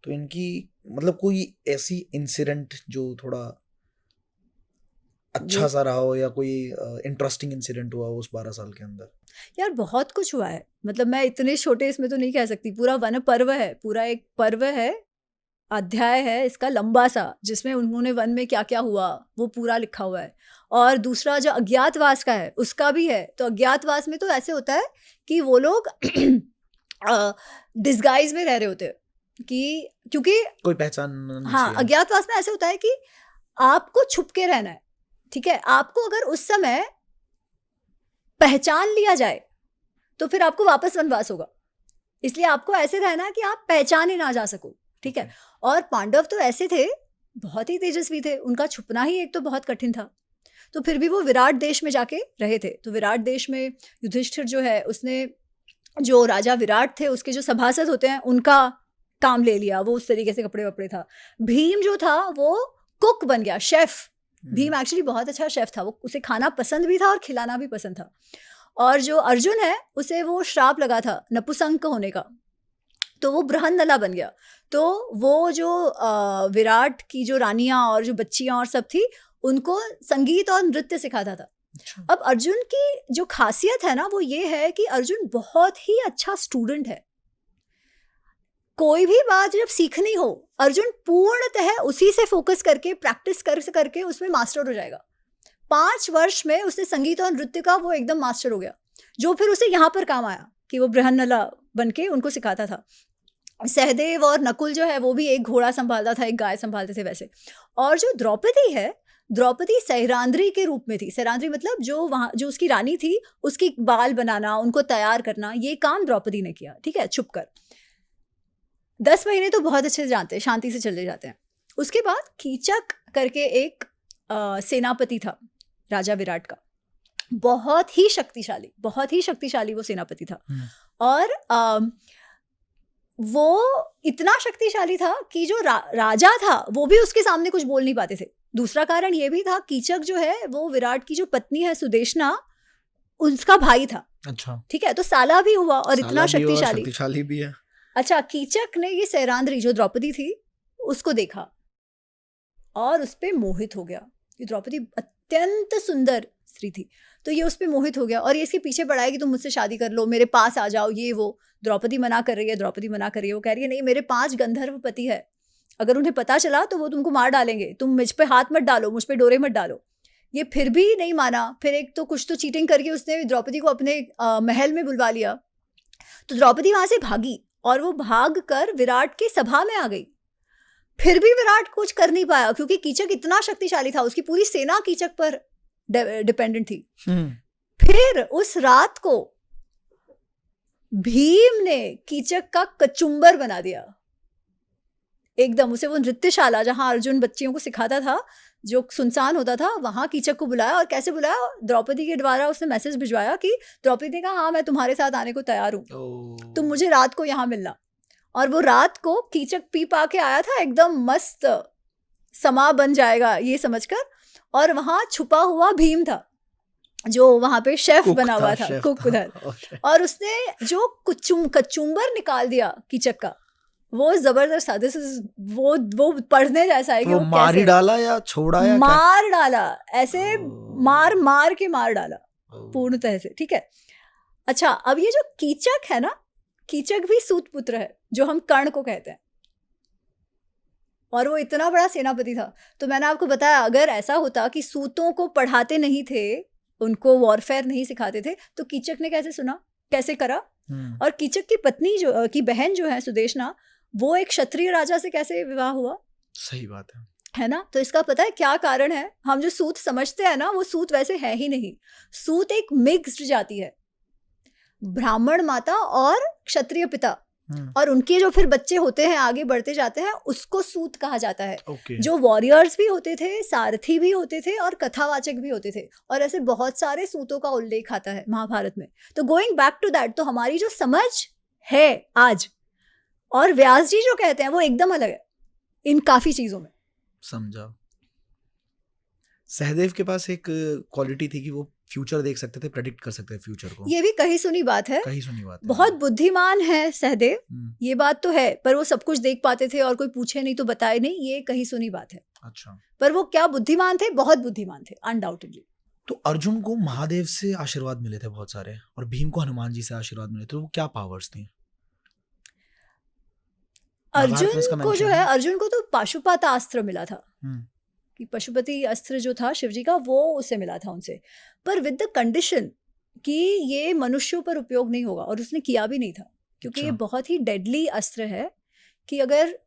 तो इनकी मतलब कोई ऐसी इंसिडेंट जो थोड़ा अच्छा सा रहा हो या कोई इंटरेस्टिंग इंसिडेंट हुआ हो उस 12 साल के अंदर? यार बहुत कुछ हुआ है, मतलब मैं इतने छोटे इसमें तो नहीं कह सकती। पूरा वन पर्व है, पूरा एक पर्व है, अध्याय है इसका लंबा सा, जिसमें उन्होंने वन में क्या क्या हुआ वो पूरा लिखा हुआ है। और दूसरा जो अज्ञातवास का है उसका भी है। तो अज्ञातवास में तो ऐसे होता है कि वो लोग डिस्गाइज में रह रहे होते हैं कि क्योंकि कोई पहचान। हाँ, अज्ञातवास में ऐसे होता है कि आपको छुप के रहना है, ठीक है। आपको अगर उस समय पहचान लिया जाए तो फिर आपको वापस वनवास होगा, इसलिए आपको ऐसे रहना कि आप पहचाने ना जा सको, ठीक है। और पांडव तो ऐसे थे बहुत ही तेजस्वी थे, उनका छुपना ही एक तो बहुत कठिन था। तो फिर भी वो विराट देश में जाके रहे थे। तो विराट देश में युधिष्ठिर जो है उसने जो राजा विराट थे उसके जो सभासद होते हैं उनका काम ले लिया, वो उस तरीके से कपड़े वपड़े था। भीम जो था वो कुक बन गया, शेफ। भीम एक्चुअली बहुत अच्छा शेफ था, वो उसे खाना पसंद भी था और खिलाना भी पसंद था। और जो अर्जुन है उसे वो श्राप लगा था नपुंसक होने का, तो वो बृहन्नला बन गया। तो वो जो विराट की जो रानियां और जो बच्चियां और सब थी उनको संगीत और नृत्य सिखाता था। अब अर्जुन की जो खासियत है ना वो ये है कि अर्जुन बहुत ही अच्छा स्टूडेंट है। कोई भी बात जब सीखनी हो अर्जुन पूर्णतः उसी से फोकस करके प्रैक्टिस करके उसमें मास्टर हो जाएगा। 5 वर्ष में उसने संगीत और नृत्य का वो एकदम मास्टर हो गया, जो फिर उसे यहाँ पर काम आया कि वो बृहन्नला बन के उनको सिखाता था। सहदेव और नकुल जो है वो भी एक घोड़ा संभालता था, एक गाय संभालते थे वैसे। और जो द्रौपदी है, द्रौपदी सैरांद्री के रूप में थी। सैरांद्री मतलब जो वहाँ जो उसकी रानी थी उसकी बाल बनाना, उनको तैयार करना, ये काम द्रौपदी ने किया, ठीक है, छुप कर। 10 महीने तो बहुत अच्छे से जानते हैं, शांति से चले जाते हैं। उसके बाद कीचक करके एक सेनापति था राजा विराट का, बहुत ही शक्तिशाली वो सेनापति था। और वो इतना शक्तिशाली था कि जो राजा था वो भी उसके सामने कुछ बोल नहीं पाते थे। दूसरा कारण ये भी था, कीचक जो है वो विराट की जो पत्नी है सुदेशना, उसका भाई था। अच्छा, ठीक है, तो साला भी हुआ और इतना शक्तिशाली भी है। अच्छा, कीचक ने ये सैरांद्री जो द्रौपदी थी उसको देखा और उस पे मोहित हो गया। ये द्रौपदी अत्यंत सुंदर स्त्री थी, तो ये उस पे मोहित हो गया और ये इसके पीछे पड़ा है कि तुम मुझसे शादी कर लो, मेरे पास आ जाओ, ये वो। द्रौपदी मना कर रही है, वो कह रही है नहीं, मेरे 5 गंधर्व पति है, अगर उन्हें पता चला तो वो तुमको मार डालेंगे, तुम मुझ पे हाथ मत डालो, मुझ पे डोरे मत डालो। ये फिर भी नहीं माना। फिर एक तो कुछ तो चीटिंग करके उसने द्रौपदी को अपने महल में बुलवा लिया। तो द्रौपदी वहां से भागी और वो भाग कर विराट की सभा में आ गई। फिर भी विराट कुछ कर नहीं पाया क्योंकि कीचक इतना शक्तिशाली था, उसकी पूरी सेना कीचक पर डिपेंडेंट थी। फिर उस रात को भीम ने कीचक का कचुम्बर बना दिया एकदम। उसे वो नृत्यशाला जहां अर्जुन बच्चियों को सिखाता था, जो सुनसान होता था, वहां कीचक को बुलाया। और कैसे बुलाया? द्रौपदी के द्वारा उसने मैसेज भिजवाया कि द्रौपदी ने कहा हाँ मैं तुम्हारे साथ आने को तैयार हूँ, तुम मुझे रात को यहाँ मिलना। और वो रात को कीचक पी पा के आया था एकदम मस्त, समा बन जाएगा ये समझकर। और वहां छुपा हुआ भीम था जो वहां पे शेफ बना हुआ था, कुक उधर। और उसने जो कचुम्बर निकाल दिया कीचक का, वो जबरदस्त था। दिस इज वो पढ़ने जैसा है कि वो मार डाला या छोड़ा या मार डाला, ऐसे मार के मार डाला पूर्णतः से। ठीक है, अच्छा अब ये जो कीचक है ना, कीचक भी सूत पुत्र है जो हम कर्ण को कहते हैं, और वो इतना बड़ा सेनापति था। तो मैंने आपको बताया अगर ऐसा होता कि सूतों को पढ़ाते नहीं थे, उनको वॉरफेयर नहीं सिखाते थे, तो कीचक ने कैसे सुना, कैसे करा? और कीचक की पत्नी जो की बहन जो है सुदेशना, वो एक क्षत्रिय राजा से कैसे विवाह हुआ? सही बात है ना। तो इसका पता है क्या कारण है? हम जो सूत समझते हैं ना, वो सूत वैसे है ही नहीं। सूत एक मिक्स्ड जाति है, ब्राह्मण माता और क्षत्रिय पिता, और उनके जो फिर बच्चे होते हैं आगे बढ़ते जाते हैं, उसको सूत कहा जाता है। जो वॉरियर्स भी होते थे, सारथी भी होते थे और कथावाचक भी होते थे, और ऐसे बहुत सारे सूतों का उल्लेख आता है महाभारत में। तो गोइंग बैक टू दैट, तो हमारी जो समझ है आज और व्यास जी जो कहते हैं वो एकदम अलग है इन काफी चीजों में। समझा। सहदेव के पास एक क्वालिटी थी कि वो फ्यूचर देख सकते थे, प्रेडिक्ट कर सकते थे फ्यूचर को। ये भी कहीं सुनी बात है, बहुत हाँ। बुद्धिमान है सहदेव, ये बात तो है, पर वो सब कुछ देख पाते थे और कोई पूछे नहीं तो बताए नहीं, ये कहीं सुनी बात है। अच्छा, पर वो क्या बुद्धिमान थे, बहुत बुद्धिमान थे अनडाउटेडली। तो अर्जुन को महादेव से आशीर्वाद मिले थे बहुत सारे, और भीम को हनुमान जी से आशीर्वाद मिले थे, तो वो क्या पावर्स थी? अर्जुन को जो है, अर्जुन को तो पाशुपतास्त्र मिला था, कि पशुपति अस्त्र जो था शिवजी का, वो उसे मिला था उनसे, पर विद द कंडीशन कि ये मनुष्यों पर उपयोग नहीं होगा, और उसने किया भी नहीं था क्योंकि ये बहुत ही डेडली अस्त्र है कि अगर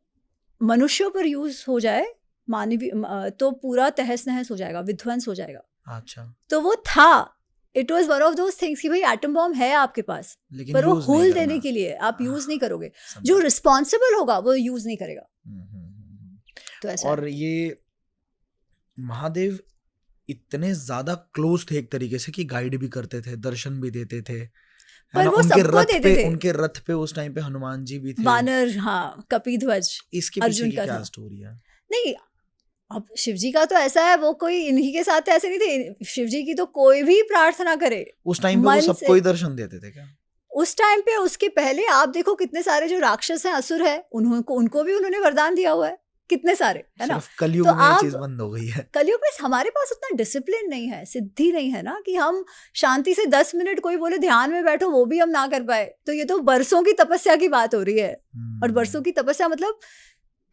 मनुष्यों पर यूज हो जाए मानवीय तो पूरा तहस नहस हो जाएगा, विध्वंस हो जाएगा। अच्छा, तो वो था, it was one of those things कि भाई एटम बॉम्ब है आपके पास, पर वो हुल देने के लिए आप यूज नहीं करोगे, जो रिस्पॉन्सिबल होगा वो यूज नहीं करेगा। तो ऐसा और ये महादेव इतने ज्यादा क्लोज थे एक तरीके से कि गाइड भी करते थे, दर्शन भी देते थे, है पर ना? वो उनके सबको रथ देते पे थे। उनके रथ पे उस टाइम पे हनुमान जी भी थे। वानर, हाँ, कपिध्वज इसके पीछे अर्जुन की का क्या था। स्टोरी है? नहीं, अब शिवजी का तो ऐसा है, वो कोई इन्हीं के साथ ऐसे नहीं थे। शिवजी की तो कोई भी प्रार्थना करे उस टाइम पे वो मन सबको ही से, दर्शन देते थे क्या? उस टाइम पे, उसके पहले आप देखो कितने सारे जो राक्षस हैं, असुर है, उनको भी उन्होंने वरदान दिया हुआ है, कितने सारे, है ना? सिर्फ कलयुग तो में ये आप चीज बंद हो गई है। कलयुग में हमारे पास उतना डिसिप्लिन नहीं है, सिद्धि नहीं है ना, कि हम शांति से 10 मिनट कोई बोले ध्यान में बैठो, वो भी हम ना कर पाए। तो ये तो बरसों की तपस्या की बात हो रही है। और बरसों की तपस्या मतलब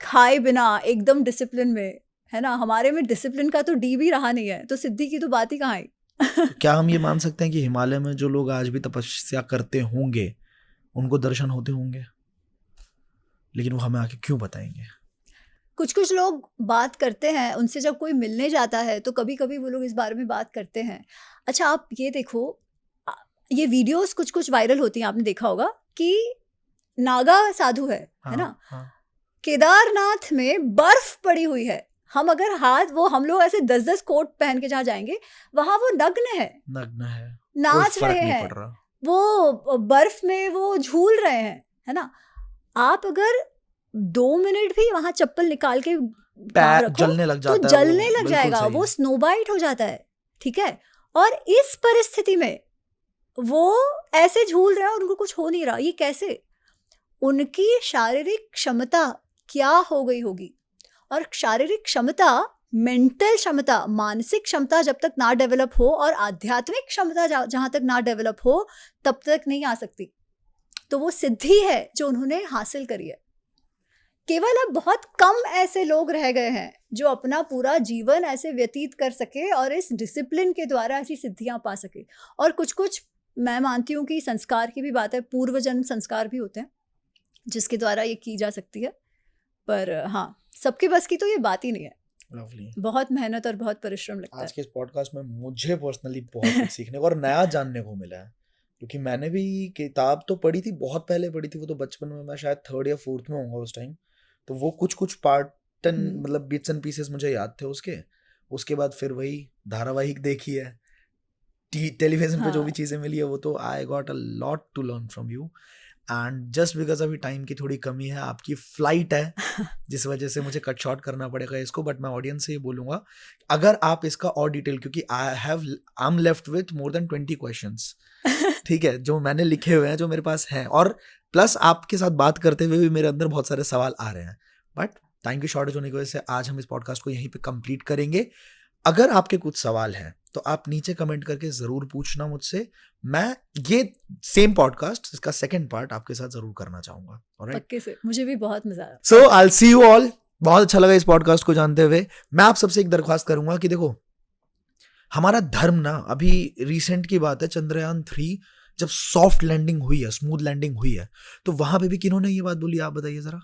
खाए बिना एकदम डिसिप्लिन में, है ना? हमारे में डिसिप्लिन का तो डी भी रहा नहीं है, तो सिद्धि की तो बात ही कहाँ आई। तो क्या हम ये मान सकते हैं कि हिमालय में जो लोग आज भी तपस्या करते होंगे उनको दर्शन होते होंगे, लेकिन वो हमें आके क्यों बताएंगे? कुछ कुछ लोग बात करते हैं, उनसे जब कोई मिलने जाता है तो कभी कभी वो लोग इस बारे में बात करते हैं। अच्छा, आप ये देखो, ये वीडियोस कुछ कुछ वायरल होती हैं, आपने देखा होगा कि नागा साधु है ना? हाँ। केदारनाथ में बर्फ पड़ी हुई है। हम अगर हम लोग ऐसे 10-10 कोट पहन के जहाँ जाएंगे, वहां वो नग्न है, नग्न है, नाच कोई फर्क रहे नहीं हैं, पड़ रहा। वो बर्फ में वो झूल रहे हैं, है ना? आप अगर 2 मिनट भी वहां चप्पल निकाल के पैर रखो जलने लग तो जाता है, जलने लग बिल्कुल जाएगा, सही वो है। स्नोबाइट हो जाता है, ठीक है? और इस परिस्थिति में वो ऐसे झूल रहे हैं और उनको कुछ हो नहीं रहा, ये कैसे? उनकी शारीरिक क्षमता क्या हो गई होगी? और शारीरिक क्षमता, मेंटल क्षमता, मानसिक क्षमता जब तक ना डेवलप हो, और आध्यात्मिक क्षमता जहां तक ना डेवलप हो, तब तक नहीं आ सकती। तो वो सिद्धि है जो उन्होंने हासिल करी है। केवल अब बहुत कम ऐसे लोग रह गए हैं जो अपना पूरा जीवन ऐसे व्यतीत कर सके और इस डिसिप्लिन के द्वारा ऐसी सिद्धियां पा सके। और कुछ कुछ मैं मानती हूँ कि संस्कार की भी बात है, पूर्व जन्म संस्कार भी होते हैं जिसके द्वारा ये की जा सकती है। पर हाँ, सबके बस की तो ये बात ही नहीं है। लवली। बहुत मेहनत और बहुत परिश्रम लगता आज है। के इस पॉडकास्ट में मुझे पर्सनली बहुत कुछ सीखने को और नया जानने को मिला है, क्योंकि मैंने भी किताब तो पढ़ी थी, बहुत पहले पढ़ी थी, वो तो बचपन में, मैं शायद 3rd या 4th में होऊंगा उस टाइम। तो वो कुछ पार्ट मतलब बिट्स एंड पीसेस मुझे याद थे उसके बाद फिर वही धारावाहिक देखी है, टेलीविजन पे जो भी चीजें मिली है, वो तो I got a lot to learn from you. And just because अभी टाइम की थोड़ी कमी है, आपकी फ्लाइट है, जिस वजह से मुझे कट शॉर्ट करना पड़ेगा इसको। बट मैं ऑडियंस से ये बोलूंगा, अगर आप इसका और डिटेल, क्योंकि I am left with more than 20 questions, ठीक है, जो मैंने लिखे हुए हैं, जो मेरे पास हैं, और प्लस आपके साथ बात करते हुए भी मेरे अंदर बहुत सारे सवाल आ रहे हैं। बट टाइम की शॉर्टेज होने की वजह से आज हम इस पॉडकास्ट को यहीं पे कंप्लीट करेंगे। अगर आपके कुछ सवाल हैं तो आप नीचे कमेंट करके जरूर पूछना मुझसे। मैं ये सेम पॉडकास्ट, इसका सेकंड पार्ट आपके साथ जरूर करना चाहूंगा। ऑलराइट, पक्के से, मुझे भी बहुत मजा आया। So I will see you all. बहुत अच्छा लगा इस पॉडकास्ट को जानते हुए। मैं आप सबसे एक दरख्वास्त करूंगा कि देखो, हमारा धर्म ना, अभी रिसेंट की बात है, चंद्रयान 3 जब सॉफ्ट लैंडिंग हुई है, स्मूथ लैंडिंग हुई है, तो वहां पे भी किन्होंने ये बात बोली, आप बताइए जरा।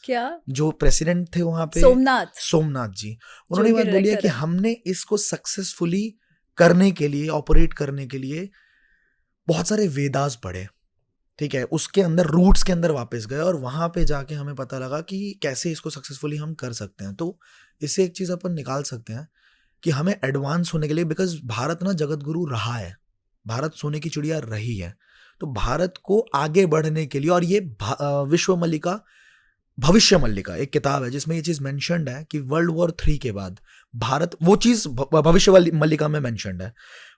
क्या? जो प्रेसिडेंट थे वहां पे, सोमनाथ जी, उन्होंने ये बात बोली है कि हमने इसको सक्सेसफुली करने के लिए, ऑपरेट करने के लिए बहुत सारे वेदास पढ़े, ठीक है, उसके अंदर रूट्स के अंदर वापस गए और वहां पे जाके हमें पता लगा कि कैसे इसको सक्सेसफुली हम कर सकते हैं। तो इससे एक चीज अपन निकाल सकते हैं कि हमें एडवांस होने के लिए, बिकॉज भारत ना जगत गुरु रहा है, भारत सोने की चिड़िया रही है, तो भारत को आगे बढ़ने के लिए, और ये विश्व मल्लिका, भविष्य मल्लिका एक किताब है जिसमें ये चीज मेंशन्ड है कि वर्ल्ड वॉर 3 के बाद भारत, वो चीज भविष्य मल्लिका में मेंशन्ड है,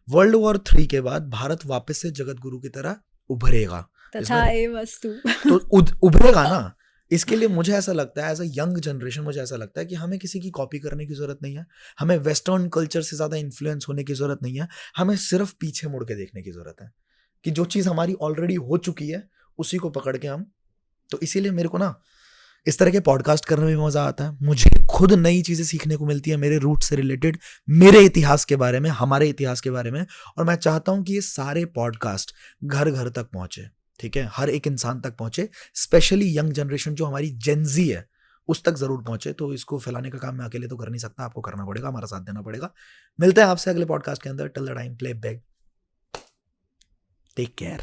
वर्ल्ड वॉर 3 के बाद भारत वापस से जगत गुरु की तरह उभरेगा, तो उभरेगा ना। इसके लिए मुझे ऐसा लगता है, एज अ यंग जनरेशन, मुझे ऐसा लगता है कि हमें किसी की कॉपी करने की जरूरत नहीं है, हमें वेस्टर्न कल्चर से ज्यादा इन्फ्लुएंस होने की जरूरत नहीं है, हमें सिर्फ पीछे मुड़ के देखने की जरूरत है कि जो चीज हमारी ऑलरेडी हो चुकी है उसी को पकड़ के हम। तो इसीलिए मेरे को ना इस तरह के पॉडकास्ट करने में मजा आता है, मुझे खुद नई चीजें सीखने को मिलती है मेरे रूट से रिलेटेड, मेरे इतिहास के बारे में, हमारे इतिहास के बारे में। और मैं चाहता हूं कि ये सारे पॉडकास्ट घर घर तक पहुंचे, ठीक है, हर एक इंसान तक पहुंचे, स्पेशली यंग जनरेशन जो हमारी जेनजी है उस तक जरूर पहुंचे। तो इसको फैलाने का काम मैं अकेले तो कर नहीं सकता, आपको करना पड़ेगा, हमारा साथ देना पड़ेगा। मिलते हैं आपसे अगले पॉडकास्ट के अंदर। Till the time, play back, take care.